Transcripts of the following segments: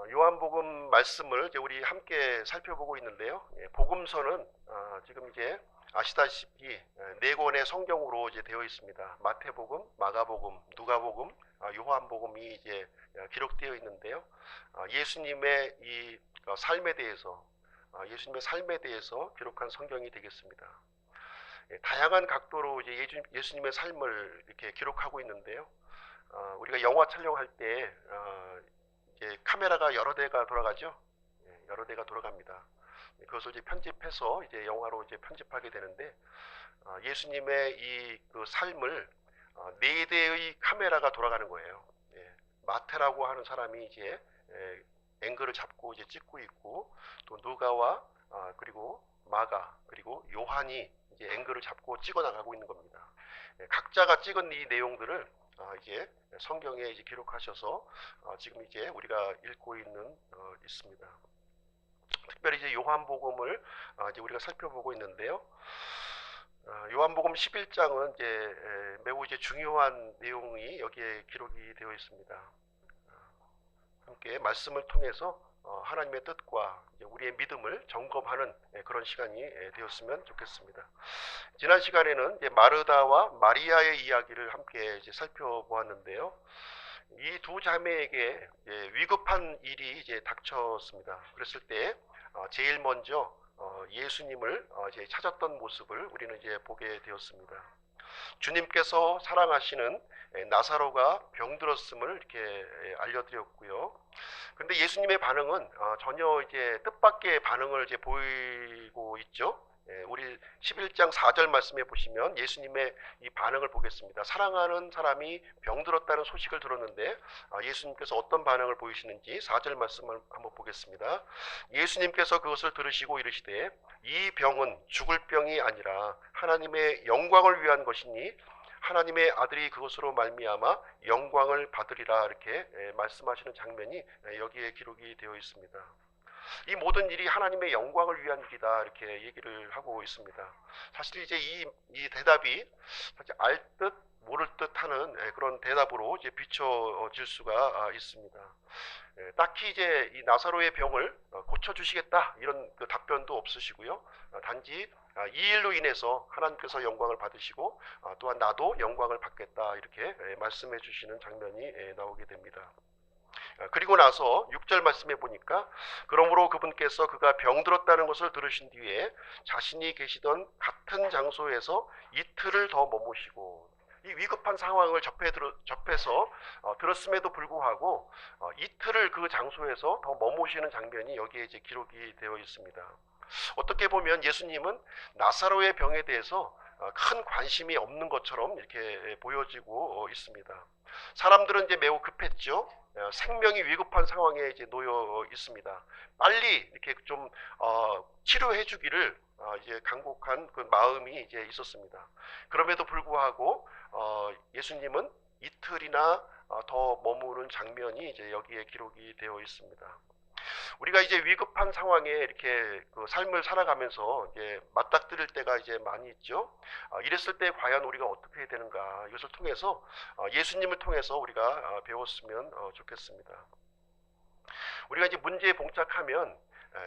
요한복음 말씀을 이제 우리 함께 살펴보고 있는데요. 복음서는 지금 이제 아시다시피 네 권의 성경으로 이제 되어 있습니다. 마태복음, 마가복음, 누가복음, 요한복음이 이제 기록되어 있는데요. 예수님의 이 삶에 대해서 예수님의 삶에 대해서 기록한 성경이 되겠습니다. 다양한 각도로 이제 예수님의 삶을 이렇게 기록하고 있는데요. 우리가 영화 촬영할 때 이제 카메라가 여러 대가 돌아가죠. 여러 대가 돌아갑니다. 그것을 이제 편집해서 이제 영화로 이제 편집하게 되는데 예수님의 이 그 삶을 네 대의 카메라가 돌아가는 거예요. 마태라고 하는 사람이 이제 앵글을 잡고 이제 찍고 있고 또 누가와 그리고 마가 그리고 요한이 이제 앵글을 잡고 찍어 나가고 있는 겁니다. 각자가 찍은 이 내용들을 이제 성경에 이제 기록하셔서 지금 이제 우리가 읽고 있습니다. 특별히 이제 요한복음을 이제 우리가 살펴보고 있는데요. 요한복음 11장은 이제 매우 이제 중요한 내용이 여기에 기록이 되어 있습니다. 함께 말씀을 통해서 하나님의 뜻과 우리의 믿음을 점검하는 그런 시간이 되었으면 좋겠습니다. 지난 시간에는 이제 마르다와 마리아의 이야기를 함께 이제 살펴보았는데요. 이 두 자매에게 위급한 일이 이제 닥쳤습니다. 그랬을 때 제일 먼저 예수님을 이제 찾았던 모습을 우리는 이제 보게 되었습니다. 주님께서 사랑하시는 나사로가 병들었음을 이렇게 알려드렸고요. 그런데 예수님의 반응은 전혀 이제 뜻밖의 반응을 이제 보이고 있죠. 우리 11장 4절 말씀에 보시면 예수님의 이 반응을 보겠습니다. 사랑하는 사람이 병들었다는 소식을 들었는데 예수님께서 어떤 반응을 보이시는지 4절 말씀을 한번 보겠습니다. 예수님께서 그것을 들으시고 이르시되 이 병은 죽을 병이 아니라 하나님의 영광을 위한 것이니 하나님의 아들이 그것으로 말미암아 영광을 받으리라 이렇게 말씀하시는 장면이 여기에 기록이 되어 있습니다. 이 모든 일이 하나님의 영광을 위한 일이다 이렇게 얘기를 하고 있습니다. 사실 이제 이 대답이 사실 알 듯 모를 듯 하는 그런 대답으로 이제 비춰질 수가 있습니다. 딱히 이제 이 나사로의 병을 고쳐주시겠다 이런 그 답변도 없으시고요. 단지 이 일로 인해서 하나님께서 영광을 받으시고 또한 나도 영광을 받겠다 이렇게 말씀해 주시는 장면이 나오게 됩니다. 그리고 나서 6절 말씀해 보니까 그러므로 그분께서 그가 병들었다는 것을 들으신 뒤에 자신이 계시던 같은 장소에서 이틀을 더 머무시고 이 위급한 상황을 접해서 들었음에도 불구하고 이틀을 그 장소에서 더 머무시는 장면이 여기에 이제 기록이 되어 있습니다. 어떻게 보면 예수님은 나사로의 병에 대해서 큰 관심이 없는 것처럼 이렇게 보여지고 있습니다. 사람들은 이제 매우 급했죠. 생명이 위급한 상황에 이제 놓여 있습니다. 빨리 이렇게 좀 치료해 주기를 이제 간곡한 그 마음이 이제 있었습니다. 그럼에도 불구하고 예수님은 이틀이나 더 머무는 장면이 이제 여기에 기록이 되어 있습니다. 우리가 이제 위급한 상황에 이렇게 그 삶을 살아가면서 이제 맞닥뜨릴 때가 이제 많이 있죠. 이랬을 때 과연 우리가 어떻게 해야 되는가 이것을 통해서 예수님을 통해서 우리가 배웠으면 좋겠습니다. 우리가 이제 문제에 봉착하면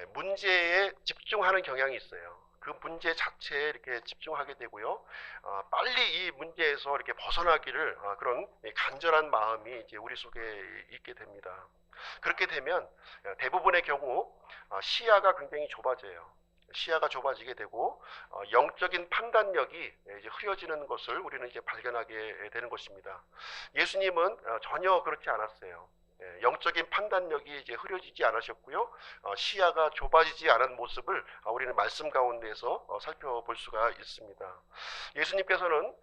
문제에 집중하는 경향이 있어요. 그 문제 자체에 이렇게 집중하게 되고요. 빨리 이 문제에서 이렇게 벗어나기를 그런 간절한 마음이 이제 우리 속에 있게 됩니다. 그렇게 되면 대부분의 경우 시야가 굉장히 좁아져요. 시야가 좁아지게 되고 영적인 판단력이 이제 흐려지는 것을 우리는 이제 발견하게 되는 것입니다. 예수님은 전혀 그렇지 않았어요. 영적인 판단력이 이제 흐려지지 않으셨고요. 시야가 좁아지지 않은 모습을 우리는 말씀 가운데서 살펴볼 수가 있습니다. 예수님께서는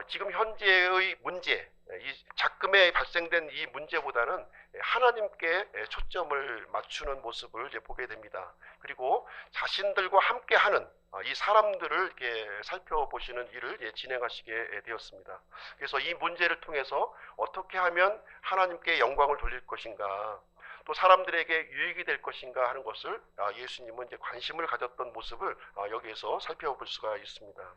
지금 현재의 문제, 이 작금에 발생된 이 문제보다는 하나님께 초점을 맞추는 모습을 이제 보게 됩니다. 그리고 자신들과 함께하는 이 사람들을 이렇게 살펴보시는 일을 진행하시게 되었습니다. 그래서 이 문제를 통해서 어떻게 하면 하나님께 영광을 돌릴 것인가, 또 사람들에게 유익이 될 것인가 하는 것을 예수님은 이제 관심을 가졌던 모습을 여기에서 살펴볼 수가 있습니다.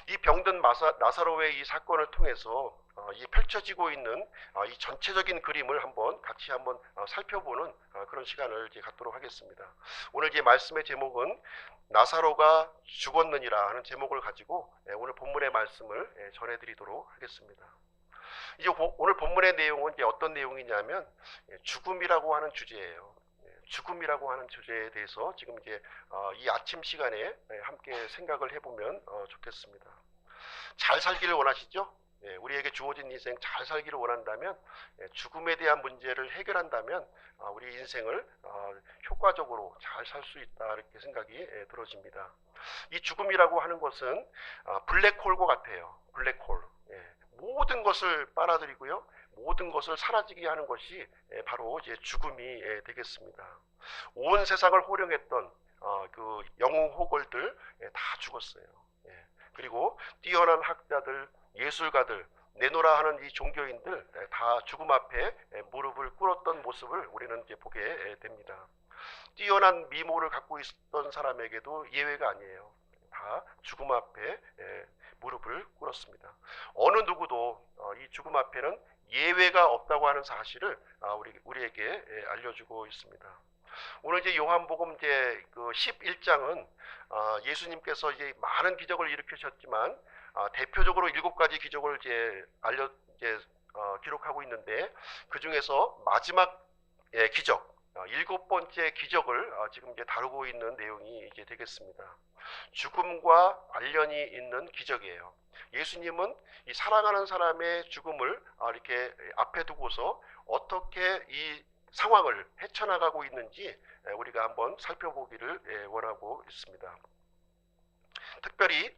이 병든 나사로의 이 사건을 통해서 이 펼쳐지고 있는 이 전체적인 그림을 같이 한번 살펴보는 그런 시간을 이제 갖도록 하겠습니다. 오늘 이제 말씀의 제목은 나사로가 죽었느니라 하는 제목을 가지고 오늘 본문의 말씀을 전해드리도록 하겠습니다. 이제 오늘 본문의 내용은 이제 어떤 내용이냐면 죽음이라고 하는 주제예요. 죽음이라고 하는 주제에 대해서 지금 이제 이 아침 시간에 함께 생각을 해보면 좋겠습니다. 잘 살기를 원하시죠? 우리에게 주어진 인생 잘 살기를 원한다면, 죽음에 대한 문제를 해결한다면 우리 인생을 효과적으로 잘 살 수 있다, 이렇게 생각이 들어집니다. 이 죽음이라고 하는 것은 블랙홀과 같아요. 블랙홀. 모든 것을 빨아들이고요, 모든 것을 사라지게 하는 것이 바로 이제 죽음이 되겠습니다. 온 세상을 호령했던 그 영웅 호걸들 다 죽었어요. 그리고 뛰어난 학자들, 예술가들, 내노라 하는 이 종교인들 다 죽음 앞에 무릎을 꿇었던 모습을 우리는 이제 보게 됩니다. 뛰어난 미모를 갖고 있었던 사람에게도 예외가 아니에요. 다 죽음 앞에 무릎을 꿇었습니다. 어느 누구도 이 죽음 앞에는 예외가 없다고 하는 사실을 우리에게 알려주고 있습니다. 오늘 이제 요한복음 이제 그 11장은 예수님께서 이제 많은 기적을 일으키셨지만 대표적으로 7가지 기적을 기록하고 있는데, 그 중에서 마지막 기적, 7번째 기적을 지금 이제 다루고 있는 내용이 이제 되겠습니다. 죽음과 관련이 있는 기적이에요. 예수님은 이 사랑하는 사람의 죽음을 이렇게 앞에 두고서 어떻게 이 상황을 헤쳐나가고 있는지 우리가 한번 살펴보기를 원하고 있습니다. 특별히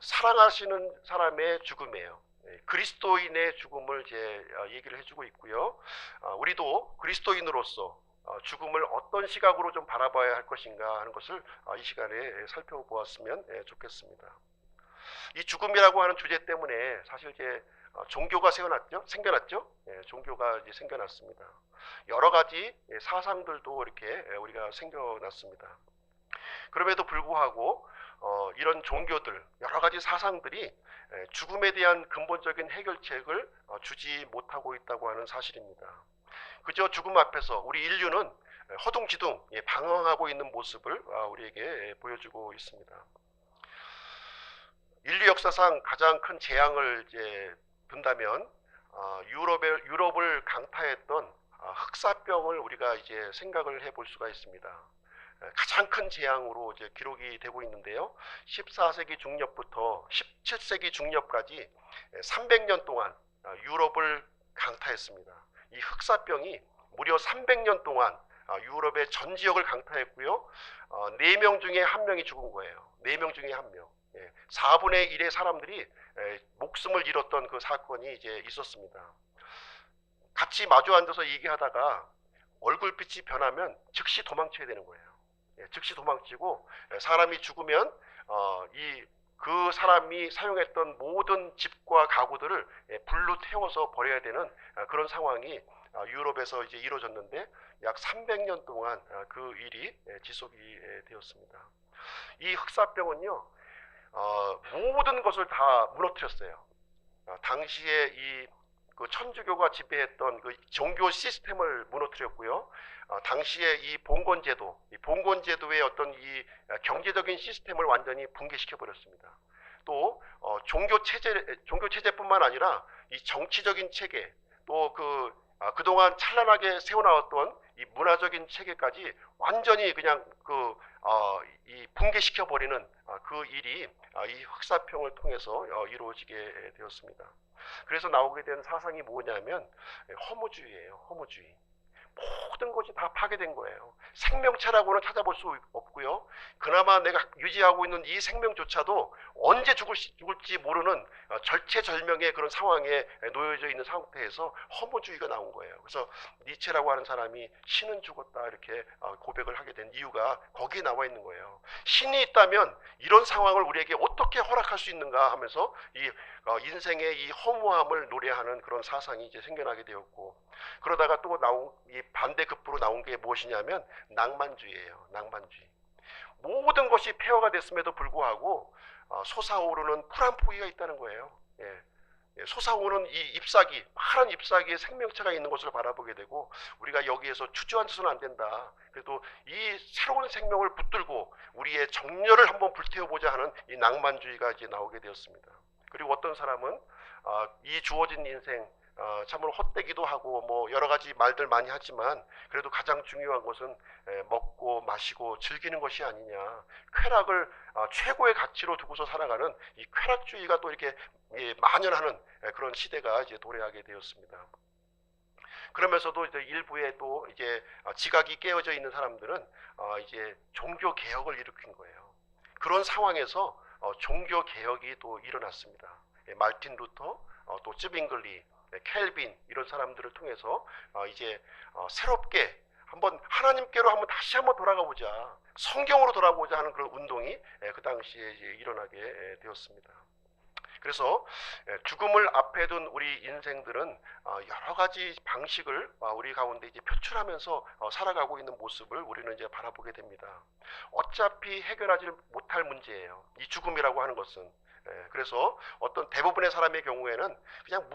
사랑하시는 사람의 죽음이에요. 그리스도인의 죽음을 이제 얘기를 해주고 있고요. 우리도 그리스도인으로서 죽음을 어떤 시각으로 좀 바라봐야 할 것인가 하는 것을 이 시간에 살펴보았으면 좋겠습니다. 이 죽음이라고 하는 주제 때문에 사실 이제 종교가 생겨났죠. 종교가 이제 생겨났습니다. 여러 가지 사상들도 이렇게 우리가 생겨났습니다. 그럼에도 불구하고 이런 종교들, 여러 가지 사상들이 죽음에 대한 근본적인 해결책을 주지 못하고 있다고 하는 사실입니다. 그저 죽음 앞에서 우리 인류는 허둥지둥 방황하고 있는 모습을 우리에게 보여주고 있습니다. 인류 역사상 가장 큰 재앙을 이제 둔다면 유럽을 강타했던 흑사병을 우리가 이제 생각을 해볼 수가 있습니다. 가장 큰 재앙으로 이제 기록이 되고 있는데요. 14세기 중엽부터 17세기 중엽까지 300년 동안 유럽을 강타했습니다. 이 흑사병이 무려 300년 동안 유럽의 전 지역을 강타했고요. 4명 중에 1명이 죽은 거예요. 4명 중에 1명. 4분의 1의 사람들이 목숨을 잃었던 그 사건이 이제 있었습니다. 같이 마주 앉아서 얘기하다가 얼굴빛이 변하면 즉시 도망쳐야 되는 거예요. 즉시 도망치고, 사람이 죽으면 그 사람이 사용했던 모든 집과 가구들을 불로 태워서 버려야 되는 그런 상황이 유럽에서 이제 이루어졌는데, 약 300년 동안 그 일이 지속이 되었습니다. 이 흑사병은요, 모든 것을 다 무너뜨렸어요. 당시에 그 천주교가 지배했던 그 종교 시스템을 무너뜨렸고요. 당시에 이 봉건제도의 어떤 이 경제적인 시스템을 완전히 붕괴시켜 버렸습니다. 또 종교 체제뿐만 아니라 이 정치적인 체계, 또 그동안 찬란하게 세워나왔던 이 문화적인 체계까지 완전히 그냥 이 붕괴시켜 버리는 그 일이 이 흑사병을 통해서 이루어지게 되었습니다. 그래서 나오게 된 사상이 뭐냐면 허무주의예요. 허무주의. 모든 것이 다 파괴된 거예요. 생명체라고는 찾아볼 수 없고요. 그나마 내가 유지하고 있는 이 생명조차도 언제 죽을지 모르는 절체절명의 그런 상황에 놓여져 있는 상태에서 허무주의가 나온 거예요. 그래서 니체라고 하는 사람이 신은 죽었다 이렇게 고백을 하게 된 이유가 거기에 나와 있는 거예요. 신이 있다면 이런 상황을 우리에게 어떻게 허락할 수 있는가 하면서 이 인생의 이 허무함을 노래하는 그런 사상이 이제 생겨나게 되었고, 그러다가 또 이 반대급부로 나온 게 무엇이냐면 낭만주의예요. 낭만주의. 모든 것이 폐허가 됐음에도 불구하고 솟아오르는 푸른 포기가 있다는 거예요. 예. 솟아오르는 이 잎사귀, 파란 잎사귀에 생명체가 있는 것을 바라보게 되고 우리가 여기에서 주저앉아서는 안 된다. 그래도 이 새로운 생명을 붙들고 우리의 정열을 한번 불태워보자 하는 이 낭만주의가 이제 나오게 되었습니다. 그리고 어떤 사람은 이 주어진 인생 참으로 헛되기도 하고 뭐 여러 가지 말들 많이 하지만 그래도 가장 중요한 것은 먹고 마시고 즐기는 것이 아니냐. 쾌락을 최고의 가치로 두고서 살아가는 이 쾌락주의가 또 이렇게 만연하는 그런 시대가 이제 도래하게 되었습니다. 그러면서도 이제 일부에 또 이제 지각이 깨어져 있는 사람들은 이제 종교 개혁을 일으킨 거예요. 그런 상황에서 종교 개혁이 또 일어났습니다. 말틴 루터, 또 쯔빙글리, 켈빈 이런 사람들을 통해서 이제 새롭게 한번 하나님께로 한번 다시 한번 돌아가 보자, 성경으로 돌아보자 하는 그런 운동이 그 당시에 이제 일어나게 되었습니다. 그래서 죽음을 앞에 둔 우리 인생들은 여러 가지 방식을 우리 가운데 이제 표출하면서 살아가고 있는 모습을 우리는 이제 바라보게 됩니다. 어차피 해결하지 못할 문제예요, 이 죽음이라고 하는 것은. 그래서 어떤 대부분의 사람의 경우에는 그냥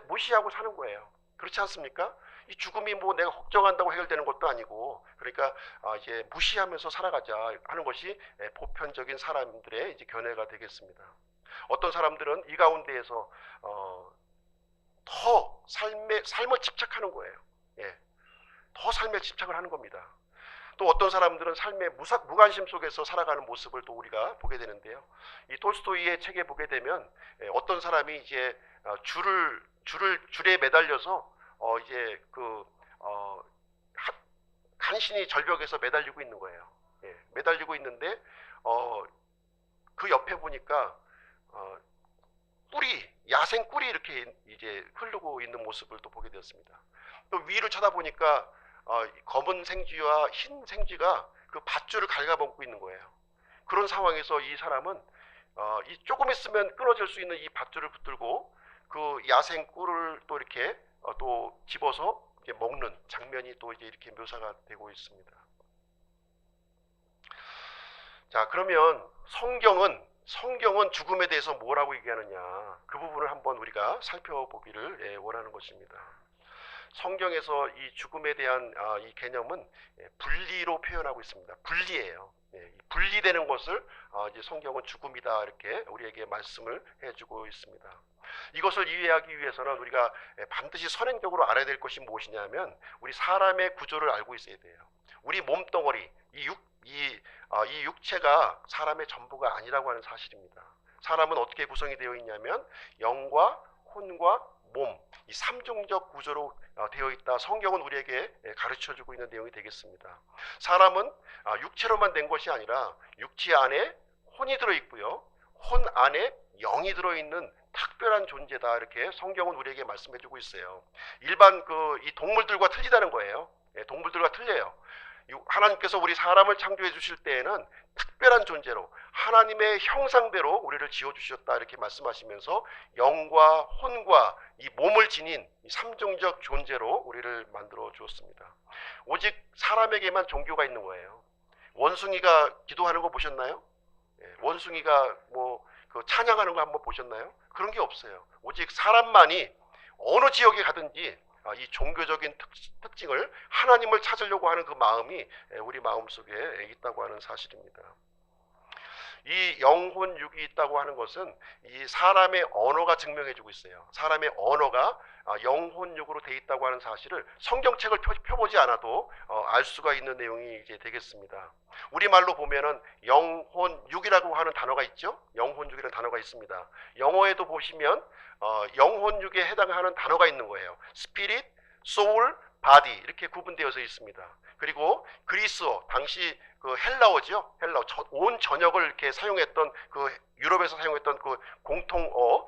무시하고 사는 거예요. 그렇지 않습니까? 이 죽음이 뭐 내가 걱정한다고 해결되는 것도 아니고, 그러니까 이제 무시하면서 살아가자 하는 것이 보편적인 사람들의 이제 견해가 되겠습니다. 어떤 사람들은 이 가운데에서 더 삶을 집착하는 거예요. 예, 더 삶에 집착을 하는 겁니다. 또 어떤 사람들은 삶의 무관심 속에서 살아가는 모습을 또 우리가 보게 되는데요. 이 톨스토이의 책에 보게 되면 어떤 사람이 이제 줄에 매달려서 이제 간신히 절벽에서 매달리고 있는 거예요. 예, 매달리고 있는데 그 옆에 보니까 야생 꿀이 이렇게 이제 흐르고 있는 모습을 또 보게 되었습니다. 또 위를 쳐다보니까 검은 생쥐와 흰 생쥐가 그 밧줄을 갉아먹고 있는 거예요. 그런 상황에서 이 사람은 이 조금 있으면 끊어질 수 있는 이 밧줄을 붙들고 그 야생 꿀을 또 이렇게 또 집어서 이렇게 먹는 장면이 또 이제 이렇게 묘사가 되고 있습니다. 자, 그러면 성경은 죽음에 대해서 뭐라고 얘기하느냐, 그 부분을 한번 우리가 살펴보기를 원하는 것입니다. 성경에서 이 죽음에 대한 이 개념은 분리로 표현하고 있습니다. 분리예요. 분리되는 것을 이제 성경은 죽음이다 이렇게 우리에게 말씀을 해주고 있습니다. 이것을 이해하기 위해서는 우리가 반드시 선행적으로 알아야 될 것이 무엇이냐면 우리 사람의 구조를 알고 있어야 돼요. 우리 몸덩어리, 이 육체가 사람의 전부가 아니라고 하는 사실입니다. 사람은 어떻게 구성이 되어 있냐면 영과 혼과 몸, 이 삼중적 구조로 되어 있다. 성경은 우리에게 가르쳐주고 있는 내용이 되겠습니다. 사람은 육체로만 된 것이 아니라 육체 안에 혼이 들어있고요, 혼 안에 영이 들어있는 특별한 존재다 이렇게 성경은 우리에게 말씀해주고 있어요. 일반 이 동물들과 틀리다는 거예요. 동물들과 틀려요. 하나님께서 우리 사람을 창조해 주실 때에는 특별한 존재로 하나님의 형상대로 우리를 지어주셨다 이렇게 말씀하시면서 영과 혼과 이 몸을 지닌 이 삼중적 존재로 우리를 만들어 주었습니다. 오직 사람에게만 종교가 있는 거예요. 원숭이가 기도하는 거 보셨나요? 원숭이가 그 찬양하는 거 한번 보셨나요? 그런 게 없어요. 오직 사람만이 어느 지역에 가든지 이 종교적인 특징을 하나님을 찾으려고 하는 그 마음이 우리 마음속에 있다고 하는 사실입니다. 이 영혼 육이 있다고 하는 것은 이 사람의 언어가 증명해주고 있어요. 사람의 언어가 영혼 육으로 돼 있다고 하는 사실을 성경책을 펴보지 않아도 알 수가 있는 내용이 이제 되겠습니다. 우리말로 보면은 영혼 육이라고 하는 단어가 있죠. 영혼 육이라는 단어가 있습니다. 영어에도 보시면 영혼 육에 해당하는 단어가 있는 거예요. 스피릿, 소울, 바디 이렇게 구분되어서 있습니다. 그리고 그리스어, 당시 그 헬라어죠. 헬라어, 온 전역을 이렇게 사용했던 그 유럽에서 사용했던 그 공통어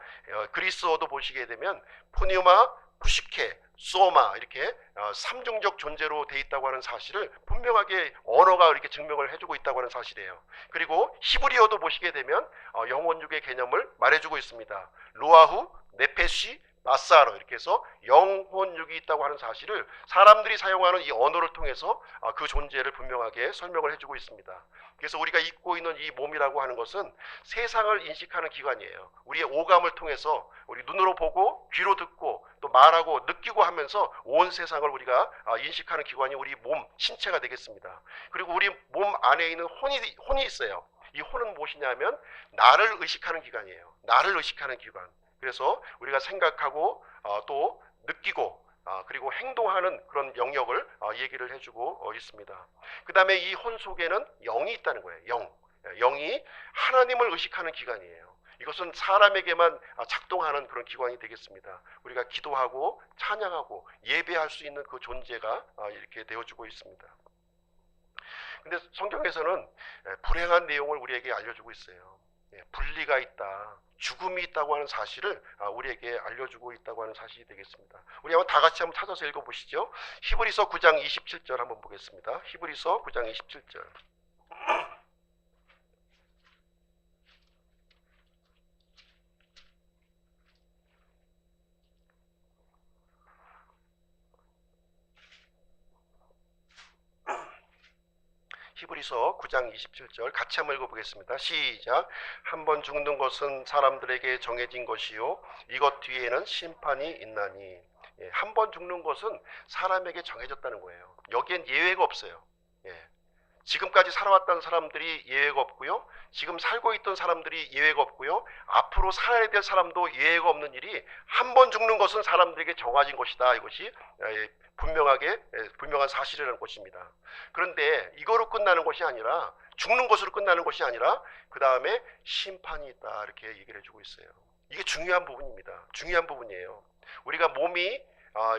그리스어도 보시게 되면 푸뉴마, 푸시케, 소마 이렇게 삼중적 존재로 돼 있다고 하는 사실을 분명하게 언어가 이렇게 증명을 해주고 있다고 하는 사실이에요. 그리고 히브리어도 보시게 되면 영혼육의 개념을 말해주고 있습니다. 루아후, 네페시, 나사로 이렇게 해서 영혼육이 있다고 하는 사실을 사람들이 사용하는 이 언어를 통해서 그 존재를 분명하게 설명을 해주고 있습니다. 그래서 우리가 입고 있는 이 몸이라고 하는 것은 세상을 인식하는 기관이에요. 우리의 오감을 통해서 우리 눈으로 보고 귀로 듣고 또 말하고 느끼고 하면서 온 세상을 우리가 인식하는 기관이 우리 몸, 신체가 되겠습니다. 그리고 우리 몸 안에 있는 혼이 있어요. 이 혼은 무엇이냐면 나를 의식하는 기관이에요. 나를 의식하는 기관. 그래서 우리가 생각하고 또 느끼고 그리고 행동하는 그런 영역을 얘기를 해주고 있습니다. 그 다음에 이 혼 속에는 영이 있다는 거예요. 영이 하나님을 의식하는 기관이에요. 이것은 사람에게만 작동하는 그런 기관이 되겠습니다. 우리가 기도하고 찬양하고 예배할 수 있는 그 존재가 이렇게 되어주고 있습니다. 근데 성경에서는 불행한 내용을 우리에게 알려주고 있어요. 분리가 있다, 죽음이 있다고 하는 사실을 우리에게 알려주고 있다고 하는 사실이 되겠습니다. 우리 한번 다 같이 한번 찾아서 읽어보시죠. 히브리서 9장 27절 한번 보겠습니다. 히브리서 9장 27절. 히브리서 9장 27절 같이 한번 읽어보겠습니다. 시작. 한 번 죽는 것은 사람들에게 정해진 것이요 이것 뒤에는 심판이 있나니. 한 번 죽는 것은 사람에게 정해졌다는 거예요. 여기엔 예외가 없어요. 지금까지 살아왔던 사람들이 예외가 없고요. 지금 살고 있던 사람들이 예외가 없고요. 앞으로 살아야 될 사람도 예외가 없는 일이 한 번 죽는 것은 사람들에게 정해진 것이다. 이것이 분명한 사실이라는 것입니다. 그런데 이거로 끝나는 것이 아니라 죽는 것으로 끝나는 것이 아니라 그 다음에 심판이 있다. 이렇게 얘기를 해주고 있어요. 이게 중요한 부분입니다. 중요한 부분이에요. 우리가 몸이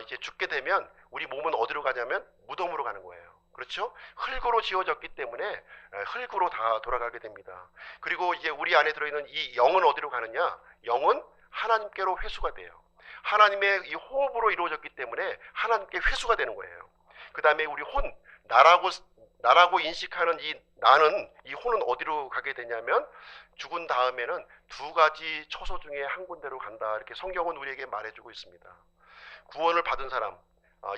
이제 죽게 되면 우리 몸은 어디로 가냐면 무덤으로 가는 거예요. 그렇죠? 흙으로 지어졌기 때문에 흙으로 다 돌아가게 됩니다. 그리고 이제 우리 안에 들어있는 이 영은 어디로 가느냐? 영은 하나님께로 회수가 돼요. 하나님의 이 호흡으로 이루어졌기 때문에 하나님께 회수가 되는 거예요. 그 다음에 우리 혼, 나라고 인식하는 이 나는, 이 혼은 어디로 가게 되냐면 죽은 다음에는 두 가지 처소 중에 한 군데로 간다. 이렇게 성경은 우리에게 말해주고 있습니다. 구원을 받은 사람,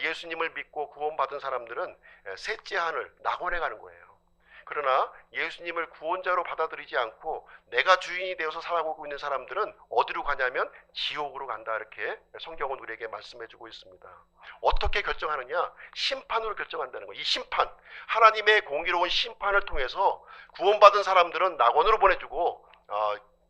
예수님을 믿고 구원받은 사람들은 셋째 하늘, 낙원에 가는 거예요. 그러나 예수님을 구원자로 받아들이지 않고 내가 주인이 되어서 살아가고 있는 사람들은 어디로 가냐면 지옥으로 간다. 이렇게 성경은 우리에게 말씀해주고 있습니다. 어떻게 결정하느냐? 심판으로 결정한다는 거예요. 이 심판, 하나님의 공의로운 심판을 통해서 구원받은 사람들은 낙원으로 보내주고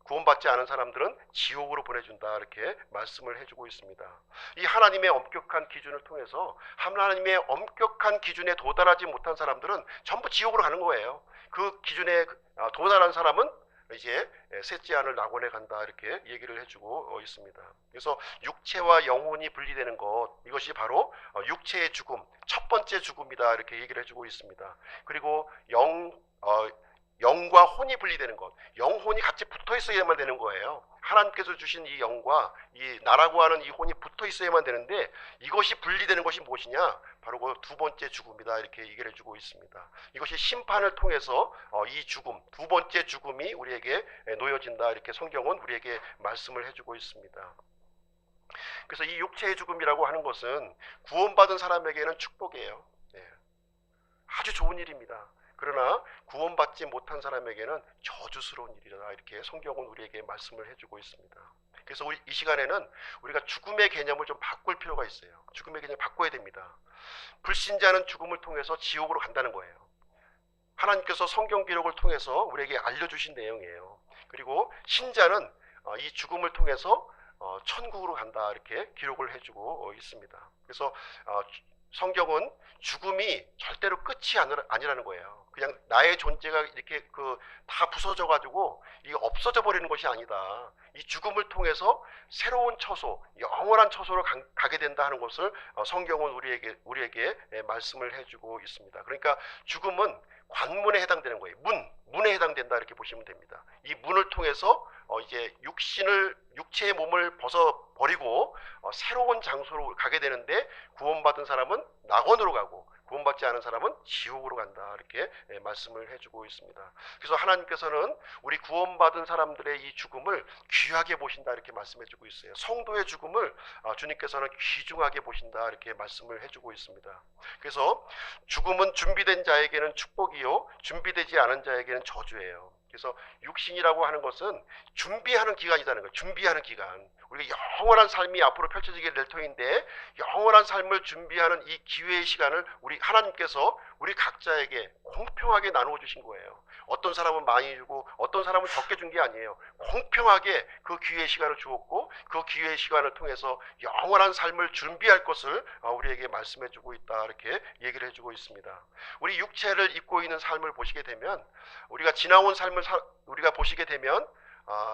구원받지 않은 사람들은 지옥으로 보내준다. 이렇게 말씀을 해주고 있습니다. 이 하나님의 엄격한 기준을 통해서 하나님의 엄격한 기준에 도달하지 못한 사람들은 전부 지옥으로 가는 거예요. 그 기준에 도달한 사람은 이제 셋째 하늘 낙원에 간다. 이렇게 얘기를 해주고 있습니다. 그래서 육체와 영혼이 분리되는 것, 이것이 바로 육체의 죽음, 첫 번째 죽음이다. 이렇게 얘기를 해주고 있습니다. 그리고 영과 혼이 분리되는 것, 영혼이 같이 붙어 있어야만 되는 거예요. 하나님께서 주신 이 영과 이 나라고 하는 이 혼이 붙어 있어야만 되는데 이것이 분리되는 것이 무엇이냐? 바로 그 두 번째 죽음이다. 이렇게 얘기를 해주고 있습니다. 이것이 심판을 통해서 이 죽음, 두 번째 죽음이 우리에게 놓여진다. 이렇게 성경은 우리에게 말씀을 해주고 있습니다. 그래서 이 육체의 죽음이라고 하는 것은 구원받은 사람에게는 축복이에요. 아주 좋은 일입니다. 그러나 구원받지 못한 사람에게는 저주스러운 일이다. 이렇게 성경은 우리에게 말씀을 해주고 있습니다. 그래서 우리 이 시간에는 우리가 죽음의 개념을 좀 바꿀 필요가 있어요. 죽음의 개념을 바꿔야 됩니다. 불신자는 죽음을 통해서 지옥으로 간다는 거예요. 하나님께서 성경 기록을 통해서 우리에게 알려주신 내용이에요. 그리고 신자는 이 죽음을 통해서 천국으로 간다. 이렇게 기록을 해주고 있습니다. 그래서 성경은 죽음이 절대로 끝이 아니라는 거예요. 그냥 나의 존재가 이렇게 다 부서져 가지고 이게 없어져 버리는 것이 아니다. 이 죽음을 통해서 새로운 처소, 영원한 처소로 가게 된다 하는 것을 성경은 우리에게 말씀을 해주고 있습니다. 그러니까 죽음은 관문에 해당되는 거예요. 문에 해당된다. 이렇게 보시면 됩니다. 이 문을 통해서 이제 육체의 몸을 벗어버리고 새로운 장소로 가게 되는데 구원받은 사람은 낙원으로 가고 구원받지 않은 사람은 지옥으로 간다. 이렇게 말씀을 해주고 있습니다. 그래서 하나님께서는 우리 구원받은 사람들의 이 죽음을 귀하게 보신다. 이렇게 말씀해주고 있어요. 성도의 죽음을 주님께서는 귀중하게 보신다. 이렇게 말씀을 해주고 있습니다. 그래서 죽음은 준비된 자에게는 축복이요, 준비되지 않은 자에게는 저주예요. 그래서 육신이라고 하는 것은 준비하는 기간이라는 거예요. 준비하는 기간. 우리가 영원한 삶이 앞으로 펼쳐지게 될 터인데, 영원한 삶을 준비하는 이 기회의 시간을 우리 하나님께서 우리 각자에게 공평하게 나누어 주신 거예요. 어떤 사람은 많이 주고 어떤 사람은 적게 준 게 아니에요. 공평하게 그 기회의 시간을 주었고, 그 기회의 시간을 통해서 영원한 삶을 준비할 것을 우리에게 말씀해 주고 있다. 이렇게 얘기를 해주고 있습니다. 우리 육체를 입고 있는 삶을 보시게 되면, 우리가 지나온 삶을 우리가 보시게 되면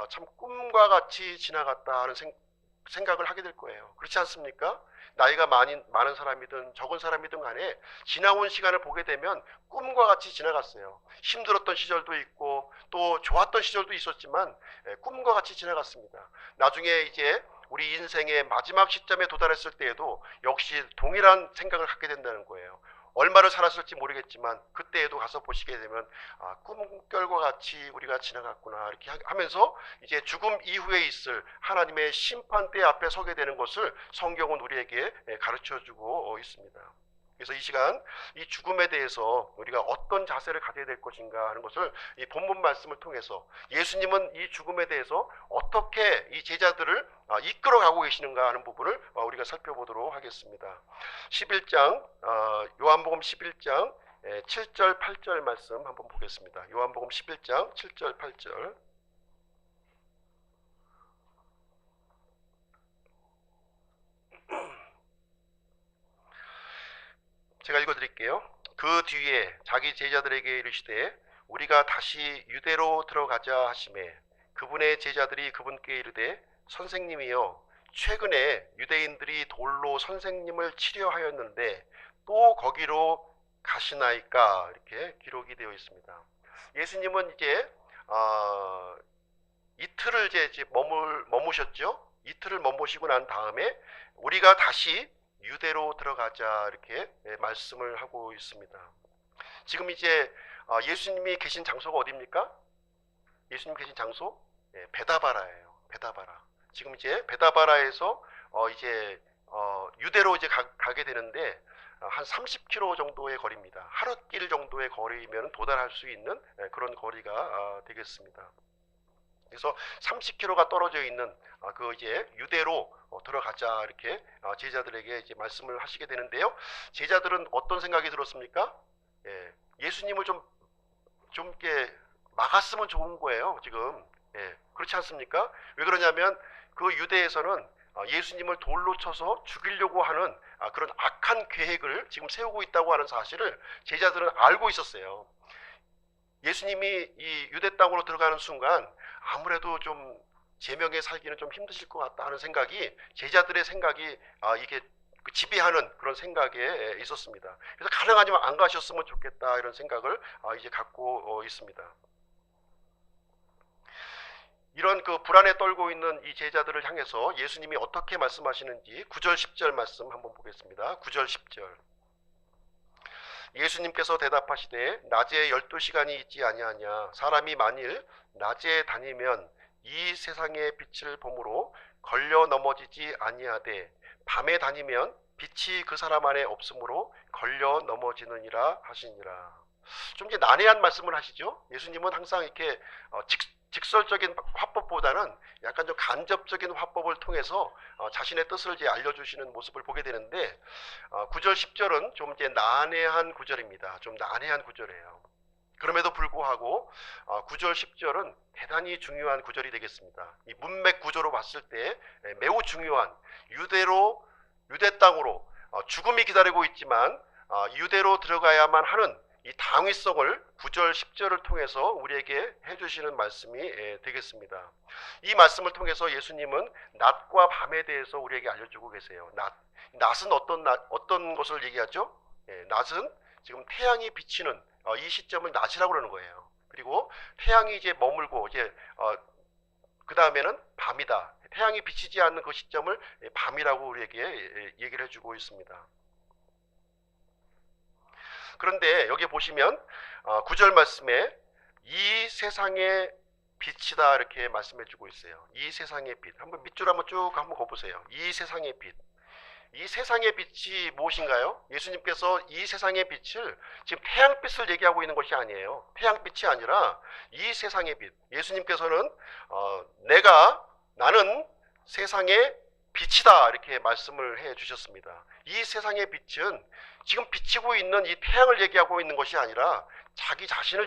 참 꿈과 같이 지나갔다 하는 생각을 하게 될 거예요. 그렇지 않습니까? 나이가 많은 사람이든 적은 사람이든 간에 지나온 시간을 보게 되면 꿈과 같이 지나갔어요. 힘들었던 시절도 있고 또 좋았던 시절도 있었지만 꿈과 같이 지나갔습니다. 나중에 이제 우리 인생의 마지막 시점에 도달했을 때에도 역시 동일한 생각을 갖게 된다는 거예요. 얼마를 살았을지 모르겠지만 그때에도 가서 보시게 되면 꿈결과 같이 우리가 지나갔구나 이렇게 하면서 이제 죽음 이후에 있을 하나님의 심판대 앞에 서게 되는 것을 성경은 우리에게 가르쳐주고 있습니다. 그래서 이 시간 이 죽음에 대해서 우리가 어떤 자세를 가져야 될 것인가 하는 것을 이 본문 말씀을 통해서, 예수님은 이 죽음에 대해서 어떻게 이 제자들을 이끌어가고 계시는가 하는 부분을 우리가 살펴보도록 하겠습니다. 11장 요한복음 11장 7절 8절 말씀 한번 보겠습니다. 요한복음 11장 7절 8절. 제가 읽어드릴게요. 그 뒤에 자기 제자들에게 이르시되 우리가 다시 유대로 들어가자 하시매 그분의 제자들이 그분께 이르되 선생님이여, 최근에 유대인들이 돌로 선생님을 치려 하였는데 또 거기로 가시나이까? 이렇게 기록이 되어 있습니다. 예수님은 이제 이틀을 이제 머무셨죠. 이틀을 머무시고 난 다음에 우리가 다시 유대로 들어가자 이렇게 말씀을 하고 있습니다. 지금 이제 예수님이 계신 장소가 어디입니까? 예수님 계신 장소? 베다바라예요. 베다바라. 지금 이제 베다바라에서 이제 유대로 이제 가게 되는데 한 30km 정도의 거리입니다. 하루길 정도의 거리면 도달할 수 있는 그런 거리가 되겠습니다. 그래서 30km가 떨어져 있는 그 이제 유대로 들어가자 이렇게 제자들에게 이제 말씀을 하시게 되는데요. 제자들은 어떤 생각이 들었습니까? 예수님을 좀 이렇게 막았으면 좋은 거예요. 지금 그렇지 않습니까? 왜 그러냐면 그 유대에서는 예수님을 돌로 쳐서 죽이려고 하는 그런 악한 계획을 지금 세우고 있다고 하는 사실을 제자들은 알고 있었어요. 예수님이 이 유대 땅으로 들어가는 순간 아무래도 좀 제명에 살기는 좀 힘드실 것 같다 하는 생각이, 제자들의 생각이 이게 지배하는 그런 생각에 있었습니다. 그래서 가능하지만 안 가셨으면 좋겠다 이런 생각을 이제 갖고 있습니다. 이런 그 불안에 떨고 있는 이 제자들을 향해서 예수님이 어떻게 말씀하시는지 9절 10절 말씀 한번 보겠습니다. 9절 10절. 예수님께서 대답하시되 낮에 12시간이 있지 아니하냐. 사람이 만일 낮에 다니면 이 세상의 빛을 보므로 걸려 넘어지지 아니하되 밤에 다니면 빛이 그 사람 안에 없으므로 걸려 넘어지느니라 하시니라. 좀 이제 난해한 말씀을 하시죠. 예수님은 항상 이렇게 직설적인 화법보다는 약간 좀 간접적인 화법을 통해서 자신의 뜻을 이제 알려주시는 모습을 보게 되는데 9절 10절은 좀 이제 난해한 구절입니다. 좀 난해한 구절이에요. 그럼에도 불구하고 9절 10절은 대단히 중요한 구절이 되겠습니다. 이 문맥 구조로 봤을 때 매우 중요한, 유대 땅으로 죽음이 기다리고 있지만 유대로 들어가야만 하는 이 당위성을 9절 10절을 통해서 우리에게 해주시는 말씀이 되겠습니다. 이 말씀을 통해서 예수님은 낮과 밤에 대해서 우리에게 알려주고 계세요. 낮은 어떤 것을 얘기하죠? 낮은 지금 태양이 비치는 이 시점을 낮이라고 그러는 거예요. 그리고 태양이 이제 머물고 이제 그 다음에는 밤이다. 태양이 비치지 않는 그 시점을 밤이라고 우리에게 얘기를 해주고 있습니다. 그런데 여기 보시면 9절 말씀에 이 세상의 빛이다 이렇게 말씀해 주고 있어요. 이 세상의 빛. 한번 밑줄 한번 쭉 한번 거보세요. 이 세상의 빛. 이 세상의 빛이 무엇인가요? 예수님께서 이 세상의 빛을 지금 태양빛을 얘기하고 있는 것이 아니에요. 태양빛이 아니라 이 세상의 빛. 예수님께서는 나는 세상의 빛이다 이렇게 말씀을 해 주셨습니다. 이 세상의 빛은 지금 비치고 있는 이 태양을 얘기하고 있는 것이 아니라 자기 자신을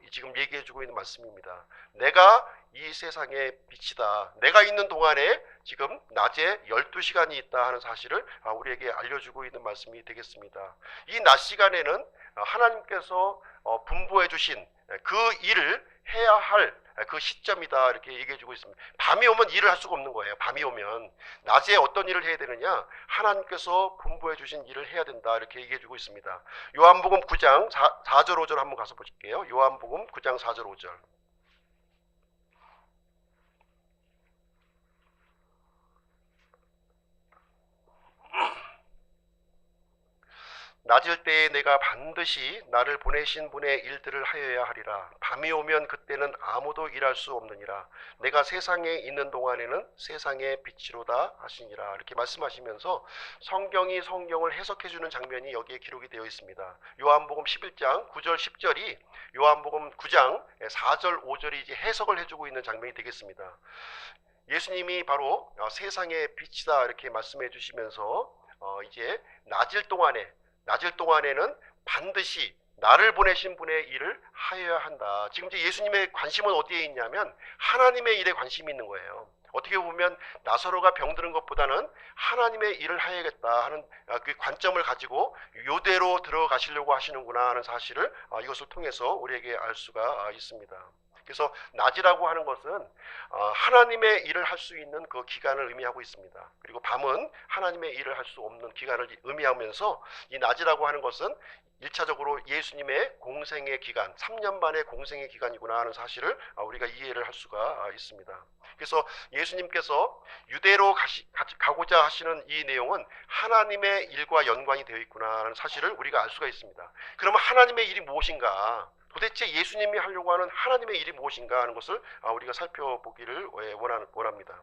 지금 얘기해주고 있는 말씀입니다. 내가 이 세상의 빛이다. 내가 있는 동안에 지금 낮에 12시간이 있다 하는 사실을 우리에게 알려주고 있는 말씀이 되겠습니다. 이 낮 시간에는 하나님께서 분부해 주신 그 일을 해야 할 그 시점이다 이렇게 얘기해 주고 있습니다. 밤이 오면 일을 할 수가 없는 거예요. 밤이 오면 낮에 어떤 일을 해야 되느냐? 하나님께서 분부해 주신 일을 해야 된다 이렇게 얘기해 주고 있습니다. 요한복음 9장 4절 5절 한번 가서 보실게요. 요한복음 9장 4절 5절. 낮을 때에 내가 반드시 나를 보내신 분의 일들을 하여야 하리라. 밤이 오면 그때는 아무도 일할 수 없느니라. 내가 세상에 있는 동안에는 세상의 빛이로다 하시니라. 이렇게 말씀하시면서 성경을 해석해 주는 장면이 여기에 기록이 되어 있습니다. 요한복음 11장 9절 10절이 요한복음 9장 4절 5절이 이제 해석을 해주고 있는 장면이 되겠습니다. 예수님이 바로 세상의 빛이다 이렇게 말씀해 주시면서 이제 낮을 동안에는 반드시 나를 보내신 분의 일을 하여야 한다. 지금 이제 예수님의 관심은 어디에 있냐면 하나님의 일에 관심이 있는 거예요. 어떻게 보면 나사로가 병드는 것보다는 하나님의 일을 해야겠다 하는 그 관점을 가지고 요대로 들어가시려고 하시는구나 하는 사실을 이것을 통해서 우리에게 알 수가 있습니다. 그래서 낮이라고 하는 것은 하나님의 일을 할 수 있는 그 기간을 의미하고 있습니다. 그리고 밤은 하나님의 일을 할 수 없는 기간을 의미하면서 이 낮이라고 하는 것은 1차적으로 예수님의 공생의 기간, 3년 반의 공생의 기간이구나 하는 사실을 우리가 이해를 할 수가 있습니다. 그래서 예수님께서 유대로 가고자 하시는 이 내용은 하나님의 일과 연관이 되어 있구나 하는 사실을 우리가 알 수가 있습니다. 그러면 하나님의 일이 무엇인가? 도대체 예수님이 하려고 하는 하나님의 일이 무엇인가 하는 것을 우리가 살펴보기를 원합니다.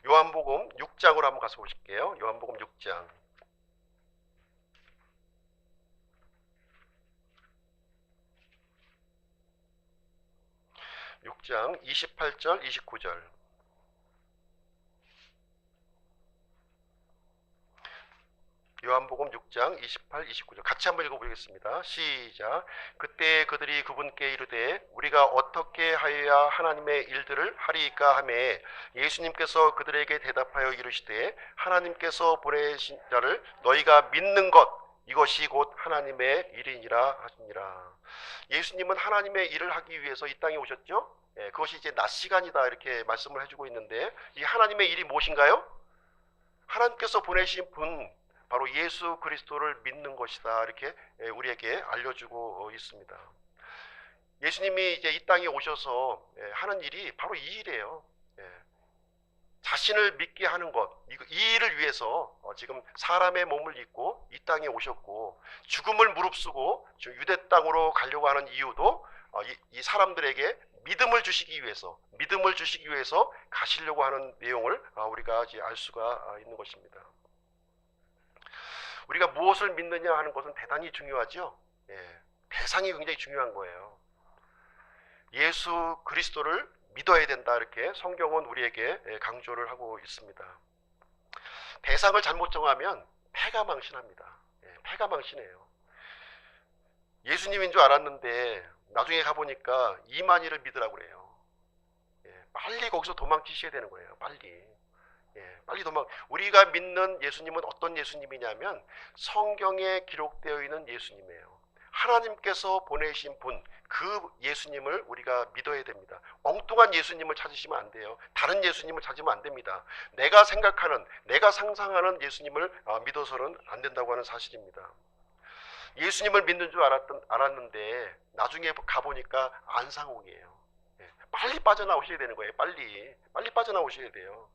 요한복음 6장으로 한번 가서 보실게요. 요한복음 6장. 6장 28절 29절. 요한복음 6장 28, 29절 같이 한번 읽어보겠습니다. 시작. 그때 그들이 그분께 이르되 우리가 어떻게 하여야 하나님의 일들을 하리이까 하매 예수님께서 그들에게 대답하여 이르시되 하나님께서 보내신 자를 너희가 믿는 것 이것이 곧 하나님의 일이니라 하시니라. 예수님은 하나님의 일을 하기 위해서 이 땅에 오셨죠. 그것이 이제 낮 시간이다 이렇게 말씀을 해주고 있는데 이 하나님의 일이 무엇인가요? 하나님께서 보내신 분 바로 예수 그리스도를 믿는 것이다 이렇게 우리에게 알려주고 있습니다. 예수님이 이제 이 땅에 오셔서 하는 일이 바로 이 일이에요. 자신을 믿게 하는 것, 이 일을 위해서 지금 사람의 몸을 입고 이 땅에 오셨고 죽음을 무릅쓰고 유대 땅으로 가려고 하는 이유도 이 사람들에게 믿음을 주시기 위해서 가시려고 하는 내용을 우리가 이제 알 수가 있는 것입니다. 우리가 무엇을 믿느냐 하는 것은 대단히 중요하죠. 대상이 굉장히 중요한 거예요. 예수 그리스도를 믿어야 된다 이렇게 성경은 우리에게 강조를 하고 있습니다. 대상을 잘못 정하면 패가 망신합니다. 패가 망신해요. 예수님인 줄 알았는데 나중에 가보니까 이만희를 믿으라고 그래요. 빨리 거기서 도망치셔야 되는 거예요. 빨리 우리가 믿는 예수님은 어떤 예수님이냐면 성경에 기록되어 있는 예수님이에요. 하나님께서 보내신 분, 그 예수님을 우리가 믿어야 됩니다. 엉뚱한 예수님을 찾으시면 안 돼요. 다른 예수님을 찾으면 안 됩니다. 내가 생각하는, 내가 상상하는 예수님을 믿어서는 안 된다고 하는 사실입니다. 예수님을 믿는 줄 알았는데 나중에 가보니까 안상홍이에요. 빨리 빠져나오셔야 되는 거예요. 빨리 빠져나오셔야 돼요.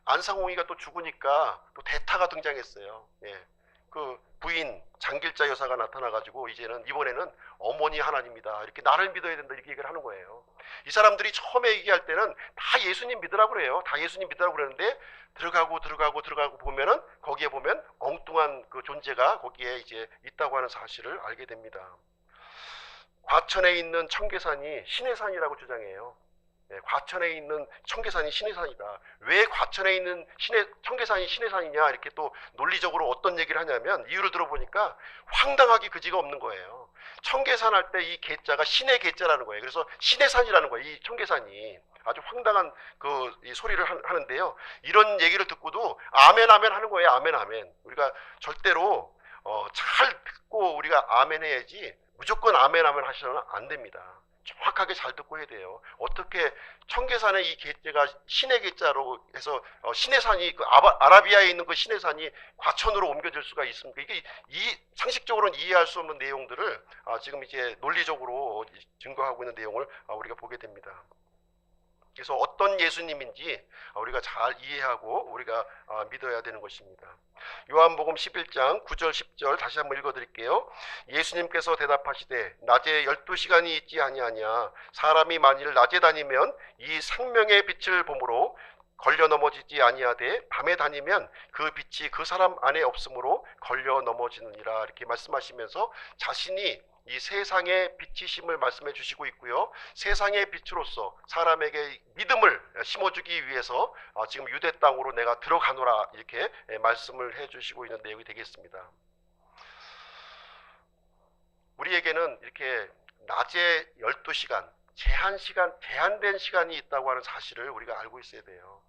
안상홍이가 또 죽으니까 또 대타가 등장했어요. 예. 그 부인 장길자 여사가 나타나가지고 이번에는 어머니 하나님이다, 이렇게 나를 믿어야 된다, 이렇게 얘기를 하는 거예요. 이 사람들이 처음에 얘기할 때는 다 예수님 믿으라고 그래요. 다 예수님 믿으라고 그러는데 들어가고 보면은 거기에 보면 엉뚱한 그 존재가 거기에 이제 있다고 하는 사실을 알게 됩니다. 과천에 있는 청계산이 신의 산이라고 주장해요. 예, 과천에 있는 청계산이 신의 산이다. 왜 과천에 있는 청계산이 신의 산이냐, 이렇게 또 논리적으로 어떤 얘기를 하냐면, 이유를 들어보니까 황당하기 그지가 없는 거예요. 청계산 할 때 이 계자가 신의 계자라는 거예요. 그래서 신의 산이라는 거예요. 이 청계산이 아주 황당한 이 소리를 하는데요. 이런 얘기를 듣고도 아멘 아멘 하는 거예요. 아멘 아멘. 우리가 절대로 잘 듣고 우리가 아멘 해야지, 무조건 아멘 아멘 하시면 안 됩니다. 정확하게 잘 듣고 해야 돼요. 어떻게 청계산의 이 계자가 신의 계자로 해서 신의 산이, 그 아라비아에 있는 그 신의 산이 과천으로 옮겨질 수가 있습니까? 이게 상식적으로는 이해할 수 없는 내용들을 지금 이제 논리적으로 증거하고 있는 내용을 우리가 보게 됩니다. 그래서 어떤 예수님인지 우리가 잘 이해하고 우리가 믿어야 되는 것입니다. 요한복음 11장 9절 10절 다시 한번 읽어드릴게요. 예수님께서 대답하시되 낮에 12시간이 있지 아니하냐. 사람이 만일 낮에 다니면 이 생명의 빛을 보므로 걸려 넘어지지 아니하되 밤에 다니면 그 빛이 그 사람 안에 없으므로 걸려 넘어지느니라, 이렇게 말씀하시면서 자신이 이 세상의 빛이심을 말씀해 주시고 있고요. 세상의 빛으로서 사람에게 믿음을 심어주기 위해서 지금 유대 땅으로 내가 들어가노라, 이렇게 말씀을 해 주시고 있는 내용이 되겠습니다. 우리에게는 이렇게 낮에 12시간, 제한된 시간이 있다고 하는 사실을 우리가 알고 있어야 돼요.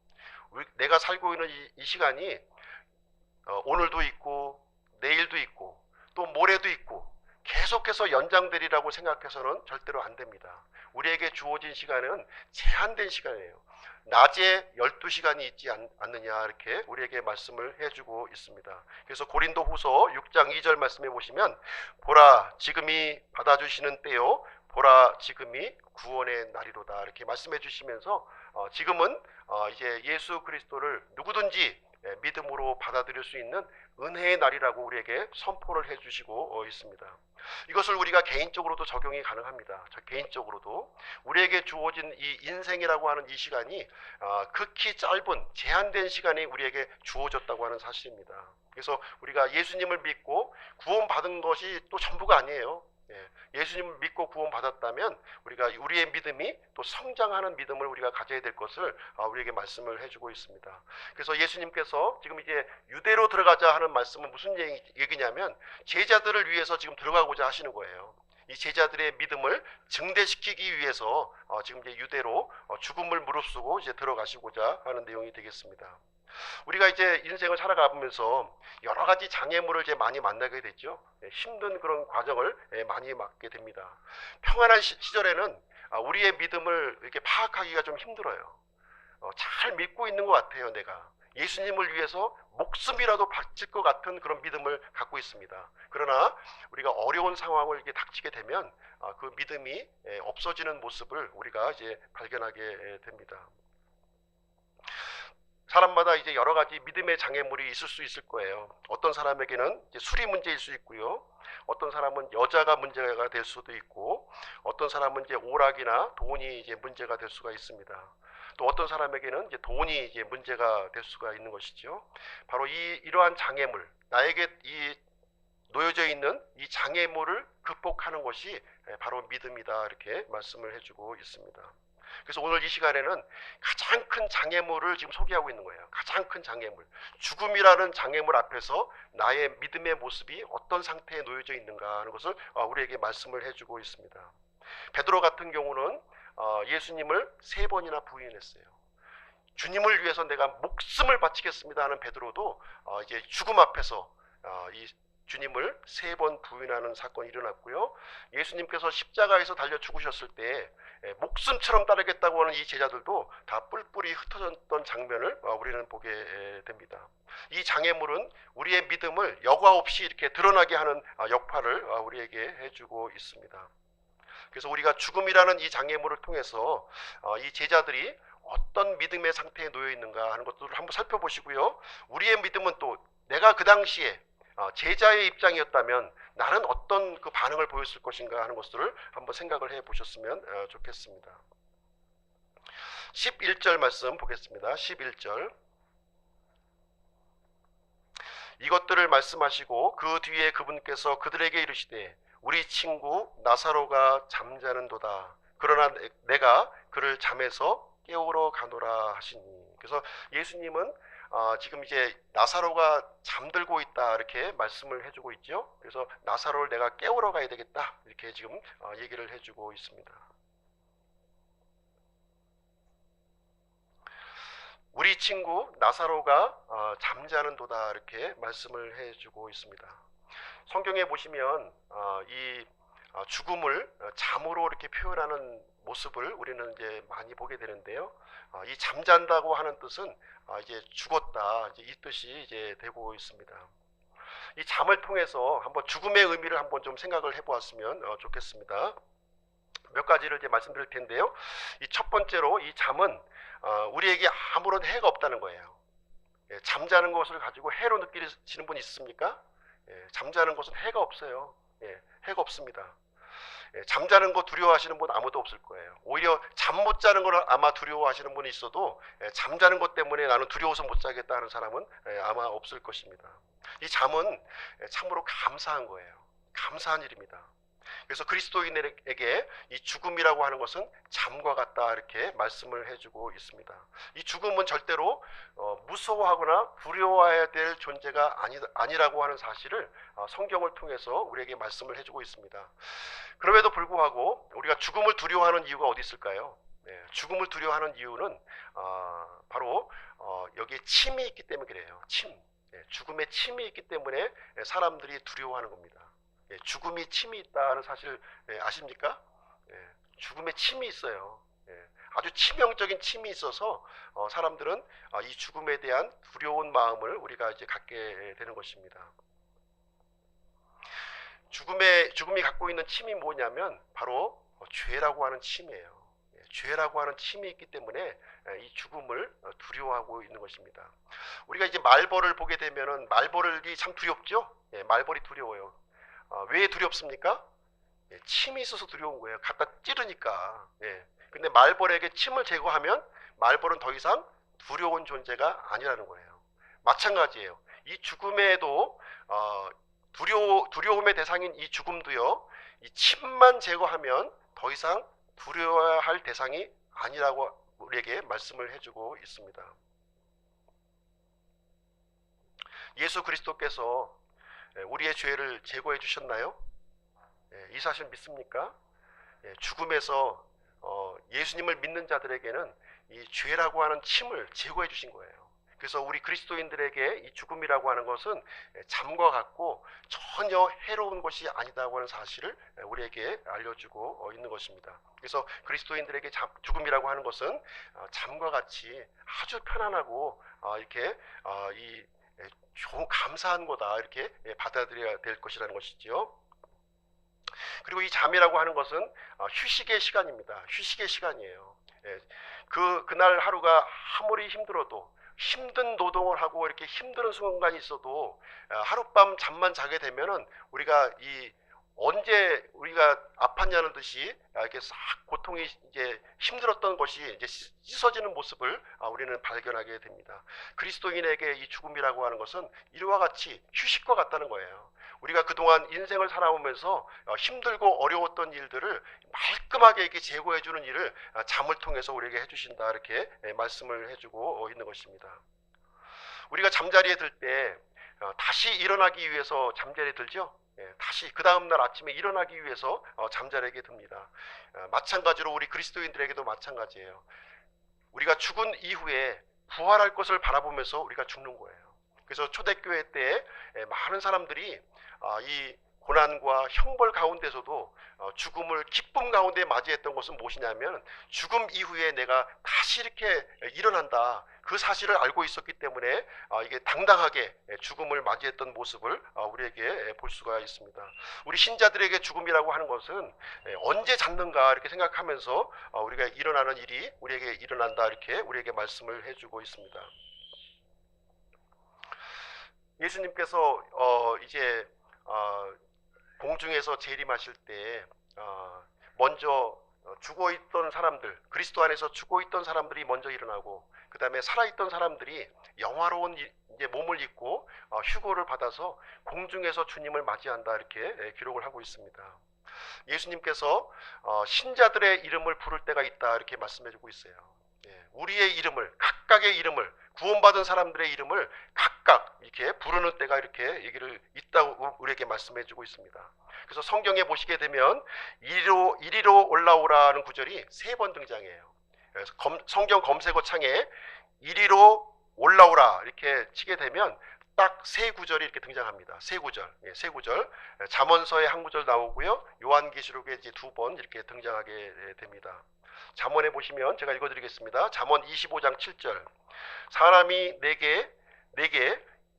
내가 살고 있는 이 시간이 오늘도 있고 내일도 있고 또 모레도 있고 계속해서 연장되리라고 생각해서는 절대로 안 됩니다. 우리에게 주어진 시간은 제한된 시간이에요. 낮에 12시간이 있지 않느냐, 이렇게 우리에게 말씀을 해주고 있습니다. 그래서 고린도 후서 6장 2절 말씀해 보시면, 보라 지금이 받아주시는 때요, 보라 지금이 구원의 날이로다, 이렇게 말씀해 주시면서 지금은 이제 예수 그리스도를 누구든지 믿음으로 받아들일 수 있는 은혜의 날이라고 우리에게 선포를 해주시고 있습니다. 이것을 우리가 개인적으로도 적용이 가능합니다. 개인적으로도 우리에게 주어진 이 인생이라고 하는 이 시간이 극히 짧은 제한된 시간이 우리에게 주어졌다고 하는 사실입니다. 그래서 우리가 예수님을 믿고 구원받은 것이 또 전부가 아니에요. 예수님을 믿고 구원받았다면 우리의 믿음이 또 성장하는 믿음을 우리가 가져야 될 것을 우리에게 말씀을 해주고 있습니다. 그래서 예수님께서 지금 이제 유대로 들어가자 하는 말씀은 무슨 얘기냐면, 제자들을 위해서 지금 들어가고자 하시는 거예요. 이 제자들의 믿음을 증대시키기 위해서 지금 이제 유대로 죽음을 무릅쓰고 이제 들어가시고자 하는 내용이 되겠습니다. 우리가 이제 인생을 살아가면서 여러 가지 장애물을 이제 많이 만나게 되죠. 힘든 그런 과정을 많이 맞게 됩니다. 평안한 시절에는 우리의 믿음을 이렇게 파악하기가 좀 힘들어요. 잘 믿고 있는 것 같아요. 내가 예수님을 위해서 목숨이라도 바칠 것 같은 그런 믿음을 갖고 있습니다. 그러나 우리가 어려운 상황을 이렇게 닥치게 되면 그 믿음이 없어지는 모습을 우리가 이제 발견하게 됩니다. 사람마다 이제 여러 가지 믿음의 장애물이 있을 수 있을 거예요. 어떤 사람에게는 이제 술이 문제일 수 있고요. 어떤 사람은 여자가 문제가 될 수도 있고, 어떤 사람은 이제 오락이나 돈이 이제 문제가 될 수가 있습니다. 또 어떤 사람에게는 이제 돈이 이제 문제가 될 수가 있는 것이죠. 바로 이러한 장애물, 나에게 놓여져 있는 이 장애물을 극복하는 것이 바로 믿음이다, 이렇게 말씀을 해주고 있습니다. 그래서 오늘 이 시간에는 가장 큰 장애물을 지금 소개하고 있는 거예요. 가장 큰 장애물, 죽음이라는 장애물 앞에서 나의 믿음의 모습이 어떤 상태에 놓여져 있는가 하는 것을 우리에게 말씀을 해주고 있습니다. 베드로 같은 경우는 예수님을 3번이나 부인했어요. 주님을 위해서 내가 목숨을 바치겠습니다 하는 베드로도 이제 죽음 앞에서 이 주님을 3번 부인하는 사건이 일어났고요. 예수님께서 십자가에서 달려 죽으셨을 때 목숨처럼 따르겠다고 하는 이 제자들도 다 뿔뿔이 흩어졌던 장면을 우리는 보게 됩니다. 이 장애물은 우리의 믿음을 여과 없이 이렇게 드러나게 하는 역할을 우리에게 해주고 있습니다. 그래서 우리가 죽음이라는 이 장애물을 통해서 이 제자들이 어떤 믿음의 상태에 놓여 있는가 하는 것들을 한번 살펴보시고요. 우리의 믿음은 또 내가 그 당시에 제자의 입장이었다면 나는 어떤 그 반응을 보였을 것인가 하는 것들을 한번 생각을 해 보셨으면 좋겠습니다. 11절 말씀 보겠습니다. 11절. 이것들을 말씀하시고 그 뒤에 그분께서 그들에게 이르시되 우리 친구 나사로가 잠자는도다. 그러나 내가 그를 잠에서 깨우러 가노라 하시니. 그래서 예수님은 지금 이제 나사로가 잠들고 있다 이렇게 말씀을 해주고 있죠. 그래서 나사로를 내가 깨우러 가야 되겠다 이렇게 지금 얘기를 해주고 있습니다. 우리 친구 나사로가 잠자는도다 이렇게 말씀을 해주고 있습니다. 성경에 보시면 이 죽음을 잠으로 이렇게 표현하는 모습을 우리는 이제 많이 보게 되는데요. 이 잠잔다고 하는 뜻은 이제 죽었다 이제 이 뜻이 이제 되고 있습니다. 이 잠을 통해서 한번 죽음의 의미를 한번 좀 생각을 해보았으면 좋겠습니다. 몇 가지를 이제 말씀드릴 텐데요. 이 첫 번째로 이 잠은 우리에게 아무런 해가 없다는 거예요. 잠자는 것을 가지고 해로 느끼시는 분 있습니까? 잠자는 것은 해가 없어요. 해가 없습니다. 잠자는 거 두려워하시는 분 아무도 없을 거예요. 오히려 잠 못 자는 걸 아마 두려워하시는 분이 있어도 잠자는 것 때문에 나는 두려워서 못 자겠다 하는 사람은 아마 없을 것입니다. 이 잠은 참으로 감사한 거예요. 감사한 일입니다. 그래서 그리스도인에게 이 죽음이라고 하는 것은 잠과 같다 이렇게 말씀을 해주고 있습니다. 이 죽음은 절대로 무서워하거나 두려워해야 될 존재가 아니라고 하는 사실을 성경을 통해서 우리에게 말씀을 해주고 있습니다. 그럼에도 불구하고 우리가 죽음을 두려워하는 이유가 어디 있을까요? 죽음을 두려워하는 이유는 바로 여기에 침이 있기 때문에 그래요. 침. 죽음의 침이 있기 때문에 사람들이 두려워하는 겁니다. 죽음이 침이 있다는 사실 아십니까? 죽음에 침이 있어요. 아주 치명적인 침이 있어서 사람들은 이 죽음에 대한 두려운 마음을 우리가 이제 갖게 되는 것입니다. 죽음이 갖고 있는 침이 뭐냐면 바로 죄라고 하는 침이에요. 죄라고 하는 침이 있기 때문에 이 죽음을 두려워하고 있는 것입니다. 우리가 이제 말벌을 보게 되면은 말벌이 참 두렵죠? 말벌이 두려워요. 왜 두렵습니까? 침이 있어서 두려운 거예요. 갖다 찌르니까. 근데 말벌에게 침을 제거하면 말벌은 더 이상 두려운 존재가 아니라는 거예요. 마찬가지예요. 이 죽음에도 두려움의 대상인 이 죽음도요. 이 침만 제거하면 더 이상 두려워야 할 대상이 아니라고 우리에게 말씀을 해주고 있습니다. 예수 그리스도께서 우리의 죄를 제거해 주셨나요? 이 사실 믿습니까? 죽음에서 예수님을 믿는 자들에게는 이 죄라고 하는 침을 제거해 주신 거예요. 그래서 우리 그리스도인들에게 이 죽음이라고 하는 것은 잠과 같고 전혀 해로운 것이 아니다고 하는 사실을 우리에게 알려주고 있는 것입니다. 그래서 그리스도인들에게 죽음이라고 하는 것은 잠과 같이 아주 편안하고 이렇게 이 좋은 감사한 거다 이렇게 받아들여야 될 것이라는 것이지요. 그리고 이 잠이라고 하는 것은 휴식의 시간입니다. 휴식의 시간이에요. 그날 하루가 아무리 힘들어도 힘든 노동을 하고 이렇게 힘든 순간이 있어도 하룻밤 잠만 자게 되면은 우리가 언제 우리가 아팠냐는 듯이 이렇게 싹 고통이 이제 힘들었던 것이 이제 씻어지는 모습을 우리는 발견하게 됩니다. 그리스도인에게 이 죽음이라고 하는 것은 이와 같이 휴식과 같다는 거예요. 우리가 그동안 인생을 살아오면서 힘들고 어려웠던 일들을 말끔하게 이렇게 제거해주는 일을 잠을 통해서 우리에게 해주신다 이렇게 말씀을 해주고 있는 것입니다. 우리가 잠자리에 들 때 다시 일어나기 위해서 잠자리에 들죠. 다시 그 다음날 아침에 일어나기 위해서 잠자리에 듭니다. 마찬가지로 우리 그리스도인들에게도 마찬가지예요. 우리가 죽은 이후에 부활할 것을 바라보면서 우리가 죽는 거예요. 그래서 초대교회 때 많은 사람들이 이 고난과 형벌 가운데서도 죽음을 기쁨 가운데 맞이했던 것은 무엇이냐면 죽음 이후에 내가 다시 이렇게 일어난다. 그 사실을 알고 있었기 때문에 이게 당당하게 죽음을 맞이했던 모습을 우리에게 볼 수가 있습니다. 우리 신자들에게 죽음이라고 하는 것은 언제 잡는가 이렇게 생각하면서 우리가 일어나는 일이 우리에게 일어난다 이렇게 우리에게 말씀을 해주고 있습니다. 예수님께서 이제 공중에서 재림하실 때 먼저 죽어있던 사람들, 그리스도 안에서 죽어있던 사람들이 먼저 일어나고 그 다음에 살아있던 사람들이 영화로운 이제 몸을 입고 휴거를 받아서 공중에서 주님을 맞이한다 이렇게 기록을 하고 있습니다. 예수님께서 신자들의 이름을 부를 때가 있다 이렇게 말씀해주고 있어요. 우리의 이름을, 각각의 이름을, 구원받은 사람들의 이름을 각각 이렇게 부르는 때가 이렇게 얘기를 있다고 우리에게 말씀해주고 있습니다. 그래서 성경에 보시게 되면 이리로 올라오라는 구절이 3번 등장해요. 그래서 성경 검색어 창에 이리로 올라오라 이렇게 치게 되면 딱 3구절이 이렇게 등장합니다. 3구절, 3구절. 잠언서에 한 구절 나오고요. 요한계시록에 이제 2번 이렇게 등장하게 됩니다. 잠언에 보시면 제가 읽어드리겠습니다. 잠언 25장 7절. 사람이 내게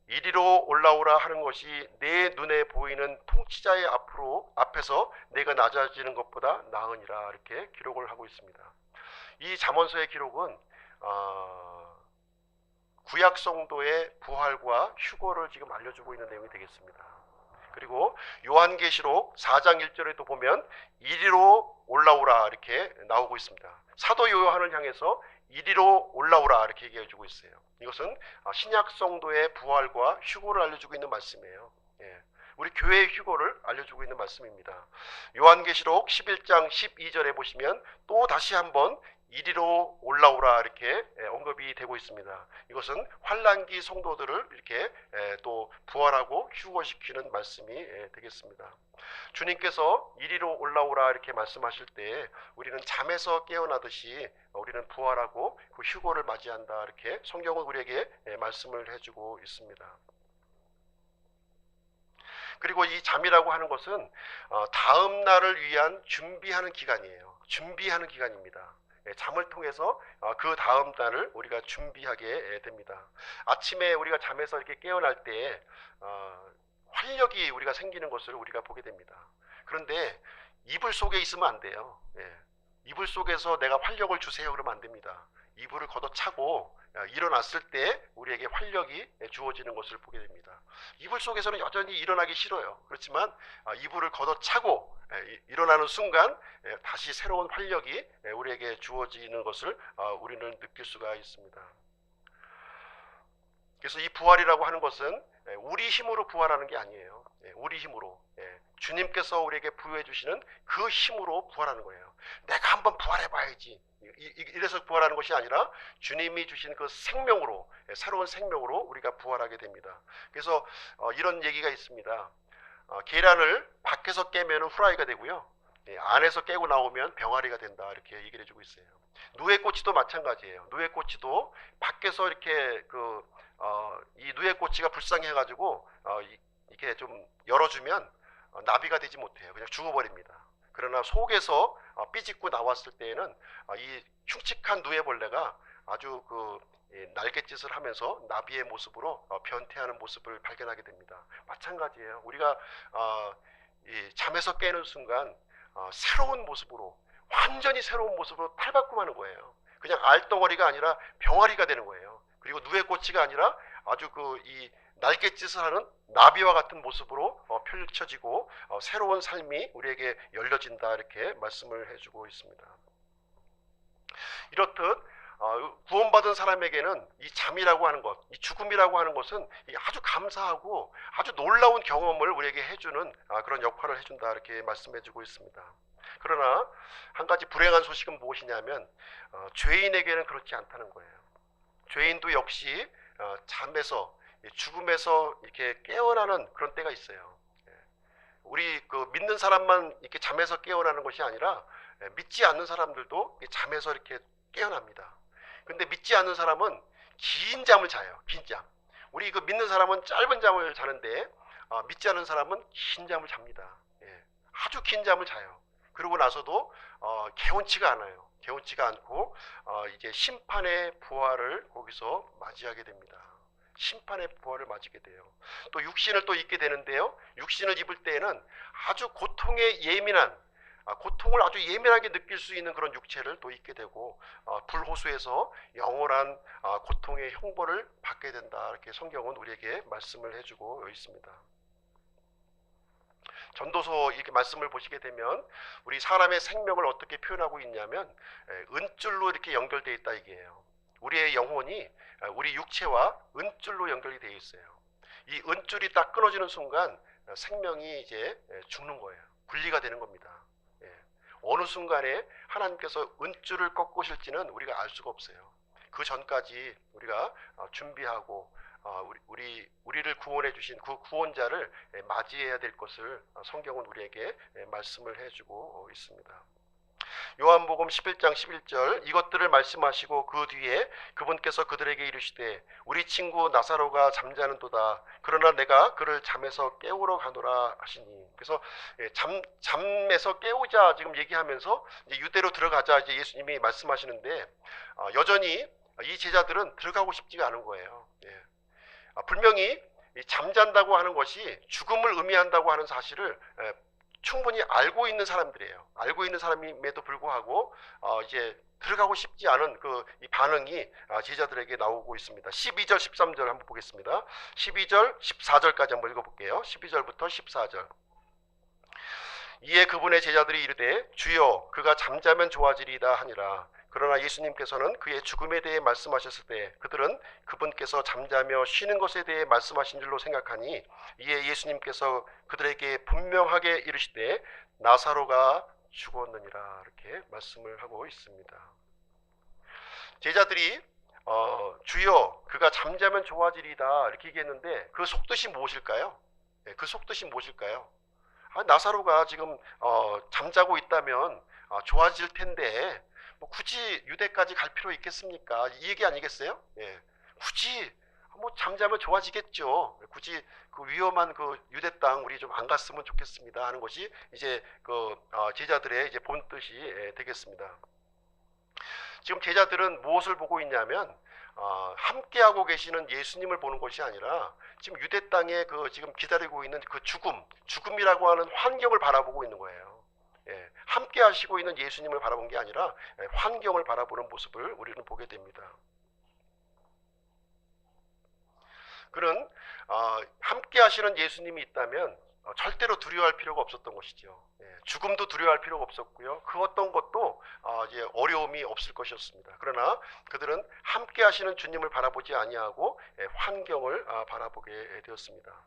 이리로 올라오라 하는 것이 내 눈에 보이는 통치자의 앞에서 내가 낮아지는 것보다 나으니라 이렇게 기록을 하고 있습니다. 이 잠언서의 기록은 구약 성도의 부활과 휴거를 지금 알려주고 있는 내용이 되겠습니다. 그리고 요한계시록 4장 1절에도 보면 이리로 올라오라 이렇게 나오고 있습니다. 사도 요한을 향해서 이리로 올라오라 이렇게 얘기해주고 있어요. 이것은 신약 성도의 부활과 휴거를 알려주고 있는 말씀이에요. 우리 교회의 휴거를 알려주고 있는 말씀입니다. 요한계시록 11장 12절에 보시면 또 다시 한번 이리로 올라오라 이렇게 언급이 되고 있습니다. 이것은 환난기 성도들을 이렇게 또 부활하고 휴거시키는 말씀이 되겠습니다. 주님께서 이리로 올라오라 이렇게 말씀하실 때 우리는 잠에서 깨어나듯이 우리는 부활하고 그 휴거를 맞이한다 이렇게 성경은 우리에게 말씀을 해주고 있습니다. 그리고 이 잠이라고 하는 것은 다음 날을 위한 준비하는 기간이에요. 준비하는 기간입니다. 잠을 통해서 그 다음 날을 우리가 준비하게 됩니다. 아침에 우리가 잠에서 이렇게 깨어날 때 활력이 우리가 생기는 것을 우리가 보게 됩니다. 그런데 이불 속에 있으면 안 돼요. 이불 속에서 내가 활력을 주세요 그러면 안 됩니다. 이불을 걷어차고 일어났을 때 우리에게 활력이 주어지는 것을 보게 됩니다. 이불 속에서는 여전히 일어나기 싫어요. 그렇지만 이불을 걷어차고 일어나는 순간 다시 새로운 활력이 우리에게 주어지는 것을 우리는 느낄 수가 있습니다. 그래서 이 부활이라고 하는 것은 우리 힘으로 부활하는 게 아니에요. 우리 힘으로 주님께서 우리에게 부여해 주시는 그 힘으로 부활하는 거예요. 내가 한번 부활해 봐야지 이래서 부활하는 것이 아니라 주님이 주신 그 생명으로, 새로운 생명으로 우리가 부활하게 됩니다. 그래서 이런 얘기가 있습니다. 계란을 밖에서 깨면 후라이가 되고요, 안에서 깨고 나오면 병아리가 된다 이렇게 얘기를 해주고 있어요. 누에꼬치도 마찬가지예요. 누에꼬치도 밖에서 이렇게 이 누에꼬치가 불쌍해가지고 이렇게 좀 열어주면 나비가 되지 못해요. 그냥 죽어버립니다. 그러나 속에서 삐짓고 나왔을 때에는 이 흉측한 누에벌레가 아주 날갯짓을 하면서 나비의 모습으로 변태하는 모습을 발견하게 됩니다. 마찬가지예요. 우리가 이 잠에서 깨는 순간 새로운 모습으로, 완전히 새로운 모습으로 탈바꿈하는 거예요. 그냥 알덩어리가 아니라 병아리가 되는 거예요. 그리고 누에꼬치가 아니라 아주 이 날갯짓을 하는 나비와 같은 모습으로 펼쳐지고 새로운 삶이 우리에게 열려진다 이렇게 말씀을 해주고 있습니다. 이렇듯 구원받은 사람에게는 이 잠이라고 하는 것, 이 죽음이라고 하는 것은 아주 감사하고 아주 놀라운 경험을 우리에게 해주는 그런 역할을 해준다 이렇게 말씀해주고 있습니다. 그러나 한 가지 불행한 소식은 무엇이냐면 죄인에게는 그렇지 않다는 거예요. 죄인도 역시 잠에서, 죽음에서 이렇게 깨어나는 그런 때가 있어요. 우리 믿는 사람만 이렇게 잠에서 깨어나는 것이 아니라 믿지 않는 사람들도 잠에서 이렇게 깨어납니다. 근데 믿지 않는 사람은 긴 잠을 자요. 긴 잠. 우리 믿는 사람은 짧은 잠을 자는데 믿지 않은 사람은 긴 잠을 잡니다. 예, 아주 긴 잠을 자요. 그러고 나서도 개운치가 않아요. 개운치가 않고 이제 심판의 부활을 거기서 맞이하게 됩니다. 심판의 부활을 맞이게 돼요. 또 육신을 또 입게 되는데요. 육신을 입을 때에는 아주 고통에 예민한, 고통을 아주 예민하게 느낄 수 있는 그런 육체를 또 입게 되고 불호수에서 영원한 고통의 형벌을 받게 된다. 이렇게 성경은 우리에게 말씀을 해주고 있습니다. 전도서 이렇게 말씀을 보시게 되면 우리 사람의 생명을 어떻게 표현하고 있냐면 은줄로 이렇게 연결되어 있다 이게요. 우리의 영혼이 우리 육체와 은줄로 연결이 되어 있어요. 이 은줄이 딱 끊어지는 순간 생명이 이제 죽는 거예요. 분리가 되는 겁니다. 어느 순간에 하나님께서 은줄을 꺾으실지는 우리가 알 수가 없어요. 그 전까지 우리가 준비하고 우리를 구원해 주신 그 구원자를 맞이해야 될 것을 성경은 우리에게 말씀을 해주고 있습니다. 요한복음 11장 11절 이것들을 말씀하시고 그 뒤에 그분께서 그들에게 이르시되 우리 친구 나사로가 잠자는도다. 그러나 내가 그를 잠에서 깨우러 가노라 하시니. 그래서 잠에서 깨우자 지금 얘기하면서 이제 유대로 들어가자 이제 예수님이 말씀하시는데 여전히 이 제자들은 들어가고 싶지가 않은 거예요. 분명히 잠잔다고 하는 것이 죽음을 의미한다고 하는 사실을 충분히 알고 있는 사람들이에요. 알고 있는 사람임에도 불구하고 이제 들어가고 싶지 않은 이 반응이 제자들에게 나오고 있습니다. 12절 13절 한번 보겠습니다. 12절 14절까지 한번 읽어볼게요. 12절부터 14절. 이에 그분의 제자들이 이르되 주여 그가 잠자면 좋아지리이다 하니라. 그러나 예수님께서는 그의 죽음에 대해 말씀하셨을 때 그들은 그분께서 잠자며 쉬는 것에 대해 말씀하신 줄로 생각하니 이에 예수님께서 그들에게 분명하게 이르시되 나사로가 죽었느니라 이렇게 말씀을 하고 있습니다. 제자들이 주여 그가 잠자면 좋아지리이다 이렇게 얘기했는데 그 속뜻이 무엇일까요? 그 속뜻이 무엇일까요? 나사로가 지금 잠자고 있다면 좋아질 텐데 뭐 굳이 유대까지 갈 필요 있겠습니까? 이 얘기 아니겠어요? 굳이 뭐 잠자면 좋아지겠죠. 굳이 그 위험한 그 유대 땅 우리 좀 안 갔으면 좋겠습니다 하는 것이 이제 제자들의 이제 본 뜻이 되겠습니다. 지금 제자들은 무엇을 보고 있냐면 함께하고 계시는 예수님을 보는 것이 아니라 지금 유대 땅에 지금 기다리고 있는 그 죽음이라고 하는 환경을 바라보고 있는 거예요. 함께 하시고 있는 예수님을 바라본 게 아니라 환경을 바라보는 모습을 우리는 보게 됩니다. 그는 함께 하시는 예수님이 있다면 절대로 두려워할 필요가 없었던 것이죠. 죽음도 두려워할 필요가 없었고요. 그 어떤 것도 이제 어려움이 없을 것이었습니다. 그러나 그들은 함께 하시는 주님을 바라보지 아니하고 환경을 바라보게 되었습니다.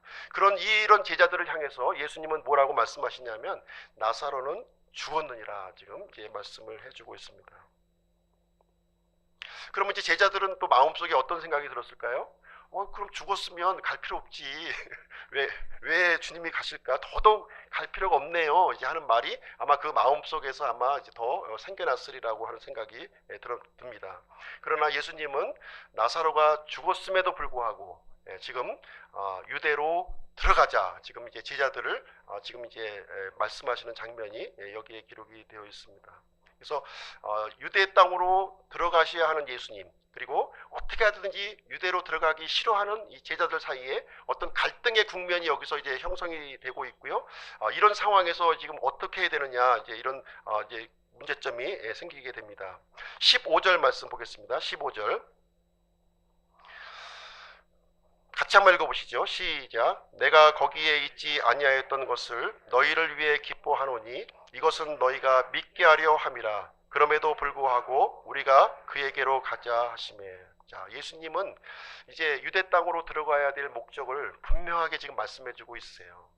이런 제자들을 향해서 예수님은 뭐라고 말씀하시냐면 나사로는 죽었느니라 지금 이제 말씀을 해주고 있습니다. 그러면 이제 제자들은 또 마음속에 어떤 생각이 들었을까요? 그럼 죽었으면 갈 필요 없지. 왜 주님이 가실까? 더더욱 갈 필요가 없네요. 이제 하는 말이 아마 그 마음속에서 아마 이제 더 생겨났으리라고 하는 생각이 듭니다. 그러나 예수님은 나사로가 죽었음에도 불구하고 지금 유대로 들어가자. 지금 이제 제자들을 지금 이제 말씀하시는 장면이 여기에 기록이 되어 있습니다. 그래서 유대 땅으로 들어가셔야 하는 예수님, 그리고 어떻게 하든지 유대로 들어가기 싫어하는 이 제자들 사이에 어떤 갈등의 국면이 여기서 이제 형성이 되고 있고요. 이런 상황에서 지금 어떻게 해야 되느냐 이제 이런 이제 문제점이 생기게 됩니다. 15절 말씀 보겠습니다. 15절. 같이 한번 읽어보시죠. 시작. 내가 거기에 있지 아니하였던 것을 너희를 위해 기뻐하노니 이것은 너희가 믿게 하려 함이라. 그럼에도 불구하고 우리가 그에게로 가자 하시매. 자, 예수님은 이제 유대 땅으로 들어가야 될 목적을 분명하게 지금 말씀해주고 있어요.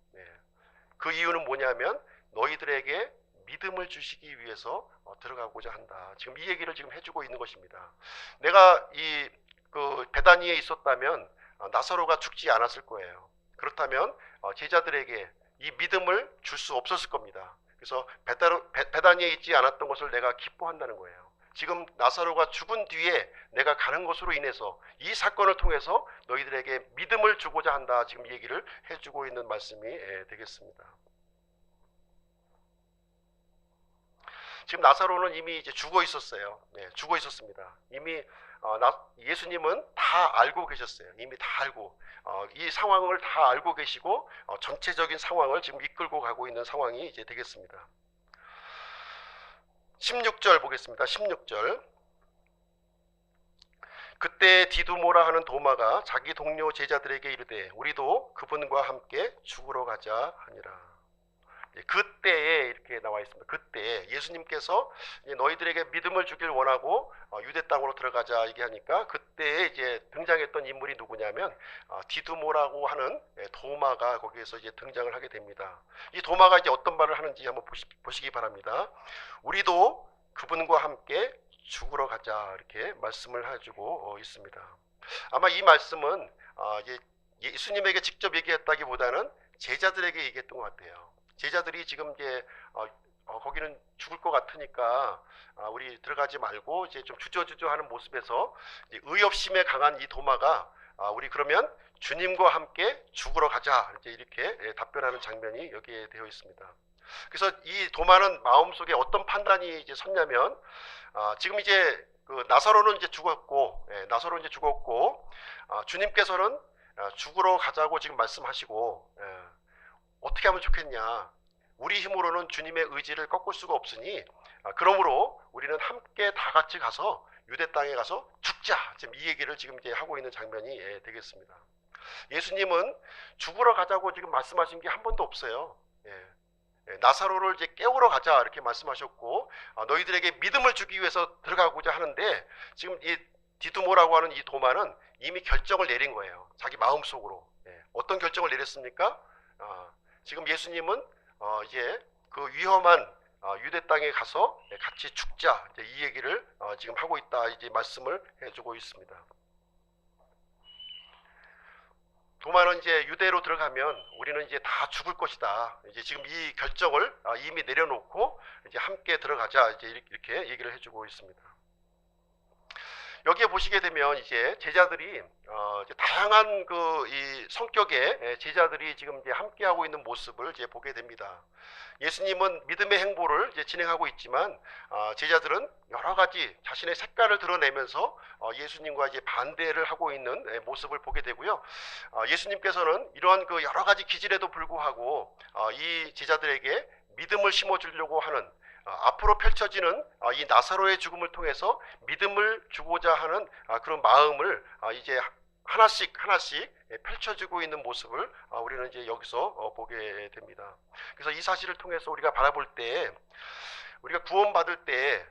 그 이유는 뭐냐면 너희들에게 믿음을 주시기 위해서 들어가고자 한다. 지금 이 얘기를 지금 해주고 있는 것입니다. 내가 그 베다니에 있었다면 나사로가 죽지 않았을 거예요. 그렇다면 제자들에게 이 믿음을 줄 수 없었을 겁니다. 그래서 베다니에 있지 않았던 것을 내가 기뻐한다는 거예요. 지금 나사로가 죽은 뒤에 내가 가는 것으로 인해서 이 사건을 통해서 너희들에게 믿음을 주고자 한다. 지금 얘기를 해주고 있는 말씀이 되겠습니다. 지금 나사로는 이미 이제 죽어 있었어요. 죽어 있었습니다. 이미 예수님은 다 알고 계셨어요. 이미 다 알고 이 상황을 다 알고 계시고 전체적인 상황을 지금 이끌고 가고 있는 상황이 이제 되겠습니다. 16절 보겠습니다. 16절. 그때 디두모라 하는 도마가 자기 동료 제자들에게 이르되 우리도 그분과 함께 죽으러 가자 하니라. 그때에 이렇게 나와 있습니다. 그때 예수님께서 너희들에게 믿음을 주길 원하고 유대 땅으로 들어가자 얘기하니까 그때에 이제 등장했던 인물이 누구냐면 디두모라고 하는 도마가 거기에서 이제 등장을 하게 됩니다. 이 도마가 이제 어떤 말을 하는지 한번 보시기 바랍니다. 우리도 그분과 함께 죽으러 가자 이렇게 말씀을 해주고 있습니다. 아마 이 말씀은 이제 예수님에게 직접 얘기했다기보다는 제자들에게 얘기했던 것 같아요. 제자들이 지금 이제 거기는 죽을 것 같으니까 우리 들어가지 말고 이제 좀 주저주저하는 모습에서 이제 의협심에 강한 이 도마가 우리 그러면 주님과 함께 죽으러 가자 이제 이렇게 답변하는 장면이 여기에 되어 있습니다. 그래서 이 도마는 마음속에 어떤 판단이 이제 섰냐면 지금 이제 그 나사로는 이제 죽었고 주님께서는 죽으러 가자고 지금 말씀하시고 어떻게 하면 좋겠냐. 우리 힘으로는 주님의 의지를 꺾을 수가 없으니 그러므로 우리는 함께 다 같이 가서 유대 땅에 가서 죽자. 지금 이 얘기를 지금 이제 하고 있는 장면이 되겠습니다. 예수님은 죽으러 가자고 지금 말씀하신 게 한 번도 없어요. 나사로를 이제 깨우러 가자 이렇게 말씀하셨고 너희들에게 믿음을 주기 위해서 들어가고자 하는데 지금 이 디두모라고 하는 이 도마는 이미 결정을 내린 거예요. 자기 마음속으로. 어떤 결정을 내렸습니까? 지금 예수님은 이제 그 위험한 유대 땅에 가서 같이 죽자 이제 이 얘기를 지금 하고 있다 이제 말씀을 해주고 있습니다. 도마는 이제 유대로 들어가면 우리는 이제 다 죽을 것이다. 이제 지금 이 결정을 이미 내려놓고 이제 함께 들어가자 이제 이렇게 얘기를 해주고 있습니다. 여기에 보시게 되면 이제 제자들이 이제 다양한 그 이 성격의 제자들이 지금 이제 함께 하고 있는 모습을 이제 보게 됩니다. 예수님은 믿음의 행보를 이제 진행하고 있지만 제자들은 여러 가지 자신의 색깔을 드러내면서 예수님과 이제 반대를 하고 있는 모습을 보게 되고요. 예수님께서는 이러한 그 여러 가지 기질에도 불구하고 이 제자들에게 믿음을 심어주려고 하는 앞으로 펼쳐지는 이 나사로의 죽음을 통해서 믿음을 주고자 하는 그런 마음을 이제 하나씩 펼쳐지고 있는 모습을 우리는 이제 여기서 보게 됩니다. 그래서 이 사실을 통해서 우리가 바라볼 때 우리가 구원받을 때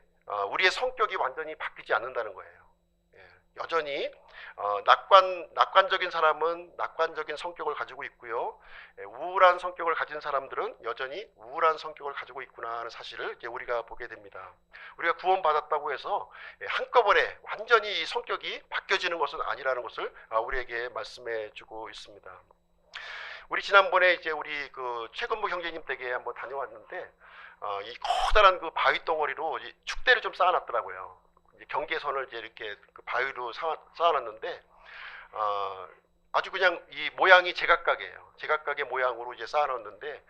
우리의 성격이 완전히 바뀌지 않는다는 거예요. 여전히 낙관적인 사람은 낙관적인 성격을 가지고 있고요. 우울한 성격을 가진 사람들은 여전히 우울한 성격을 가지고 있구나 하는 사실을 이제 우리가 보게 됩니다. 우리가 구원받았다고 해서 한꺼번에 완전히 이 성격이 바뀌어지는 것은 아니라는 것을 우리에게 말씀해 주고 있습니다. 우리 지난번에 이제 우리 그 최근무 형제님 댁에 한번 다녀왔는데 이 커다란 그 바위 덩어리로 축대를 좀 쌓아놨더라고요. 경계선을 이제 이렇게 그 바위로 쌓아놨는데 아주 그냥 이 모양이 제각각이에요. 제각각의 모양으로 이제 쌓아놨는데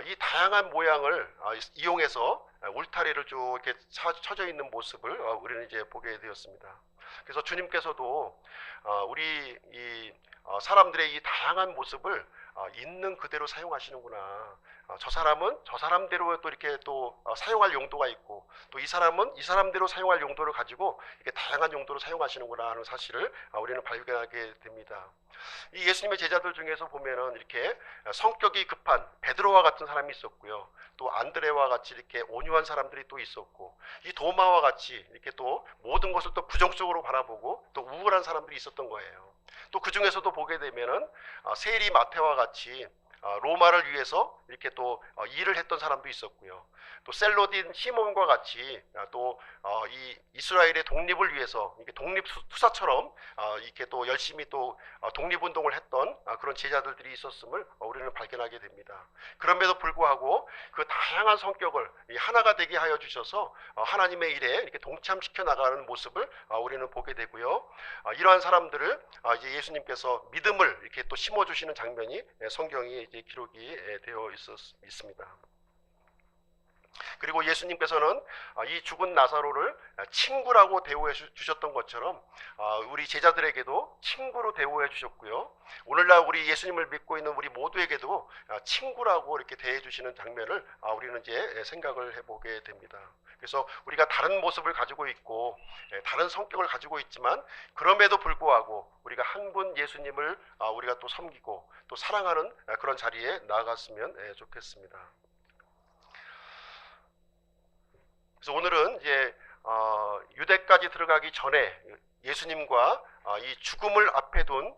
이 다양한 모양을 이용해서 울타리를 쭉 이렇게 쳐져 있는 모습을 우리는 이제 보게 되었습니다. 그래서 주님께서도 우리 이 사람들의 이 다양한 모습을 있는 그대로 사용하시는구나. 저 사람은 저 사람대로 또 이렇게 또 사용할 용도가 있고 또 이 사람은 이 사람대로 사용할 용도를 가지고 이렇게 다양한 용도로 사용하시는구나 하는 사실을 우리는 발견하게 됩니다. 이 예수님의 제자들 중에서 보면은 이렇게 성격이 급한 베드로와 같은 사람이 있었고요. 또 안드레와 같이 이렇게 온유한 사람들이 또 있었고 이 도마와 같이 이렇게 또 모든 것을 또 부정적으로 바라보고 또 우울한 사람들이 있었던 거예요. 또 그 중에서도 보게 되면은 세리 마태와 같이 로마를 위해서 이렇게 또 일을 했던 사람도 있었고요. 또 셀로딘 시몬과 같이 또 이 이스라엘의 독립을 위해서 이렇게 독립투사처럼 이렇게 또 열심히 또 독립운동을 했던 그런 제자들이 있었음을 우리는 발견하게 됩니다. 그럼에도 불구하고 그 다양한 성격을 하나가 되게 하여 주셔서 하나님의 일에 이렇게 동참시켜 나가는 모습을 우리는 보게 되고요. 이러한 사람들을 이제 예수님께서 믿음을 이렇게 또 심어주시는 장면이 성경에 이제 기록이 되어 있습니다. 그리고 예수님께서는 이 죽은 나사로를 친구라고 대우해 주셨던 것처럼 우리 제자들에게도 친구로 대우해 주셨고요. 오늘날 우리 예수님을 믿고 있는 우리 모두에게도 친구라고 이렇게 대해 주시는 장면을 우리는 이제 생각을 해보게 됩니다. 그래서 우리가 다른 모습을 가지고 있고 다른 성격을 가지고 있지만 그럼에도 불구하고 우리가 한 분 예수님을 우리가 또 섬기고 또 사랑하는 그런 자리에 나아갔으면 좋겠습니다. 그래서 오늘은 이제 유대까지 들어가기 전에 예수님과 이 죽음을 앞에 둔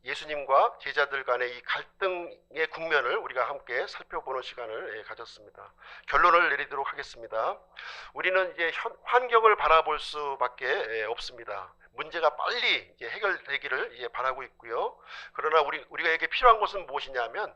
예수님과 제자들 간의 이 갈등의 국면을 우리가 함께 살펴보는 시간을 가졌습니다. 결론을 내리도록 하겠습니다. 우리는 이제 환경을 바라볼 수밖에 없습니다. 문제가 빨리 이제 해결되기를 이제 바라고 있고요. 그러나 우리에게 필요한 것은 무엇이냐면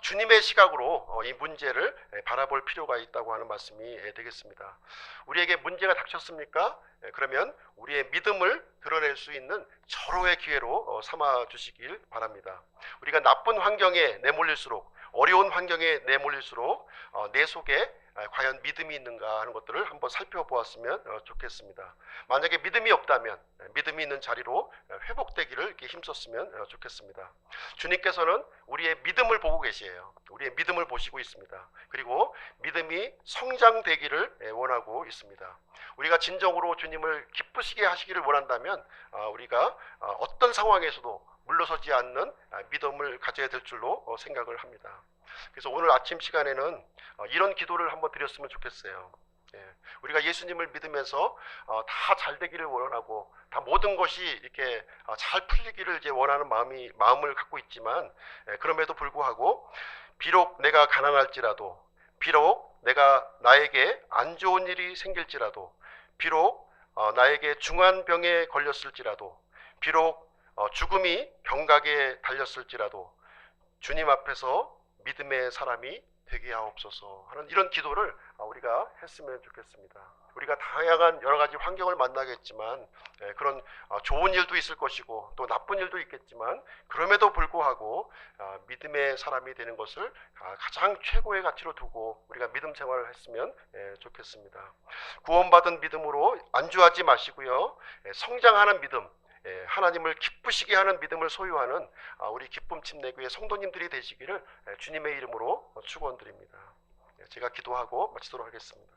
주님의 시각으로 이 문제를 바라볼 필요가 있다고 하는 말씀이 되겠습니다. 우리에게 문제가 닥쳤습니까? 그러면 우리의 믿음을 드러낼 수 있는 절호의 기회로 삼아 주시길 바랍니다. 우리가 나쁜 환경에 내몰릴수록, 어려운 환경에 내몰릴수록 내 속에 과연 믿음이 있는가 하는 것들을 한번 살펴보았으면 좋겠습니다. 만약에 믿음이 없다면 믿음이 있는 자리로 회복되기를 이렇게 힘썼으면 좋겠습니다. 주님께서는 우리의 믿음을 보고 계시에요. 우리의 믿음을 보시고 있습니다. 그리고 믿음이 성장되기를 원하고 있습니다. 우리가 진정으로 주님을 기쁘시게 하시기를 원한다면 우리가 어떤 상황에서도 물러서지 않는 믿음을 가져야 될 줄로 생각을 합니다. 그래서 오늘 아침 시간에는 이런 기도를 한번 드렸으면 좋겠어요. 우리가 예수님을 믿으면서 다 잘 되기를 원하고 다 모든 것이 이렇게 잘 풀리기를 이제 원하는 마음을 갖고 있지만 그럼에도 불구하고 비록 내가 가난할지라도, 비록 나에게 안 좋은 일이 생길지라도, 비록 나에게 중한 병에 걸렸을지라도, 비록 죽음이 경각에 달렸을지라도 주님 앞에서 믿음의 사람이 되게 하옵소서 하는 이런 기도를 우리가 했으면 좋겠습니다. 우리가 다양한 여러 가지 환경을 만나겠지만 그런 좋은 일도 있을 것이고 또 나쁜 일도 있겠지만 그럼에도 불구하고 믿음의 사람이 되는 것을 가장 최고의 가치로 두고 우리가 믿음 생활을 했으면 좋겠습니다. 구원받은 믿음으로 안주하지 마시고요. 성장하는 믿음, 하나님을 기쁘시게 하는 믿음을 소유하는 우리 기쁨 침례교회 성도님들이 되시기를 주님의 이름으로 축원드립니다. 제가 기도하고 마치도록 하겠습니다.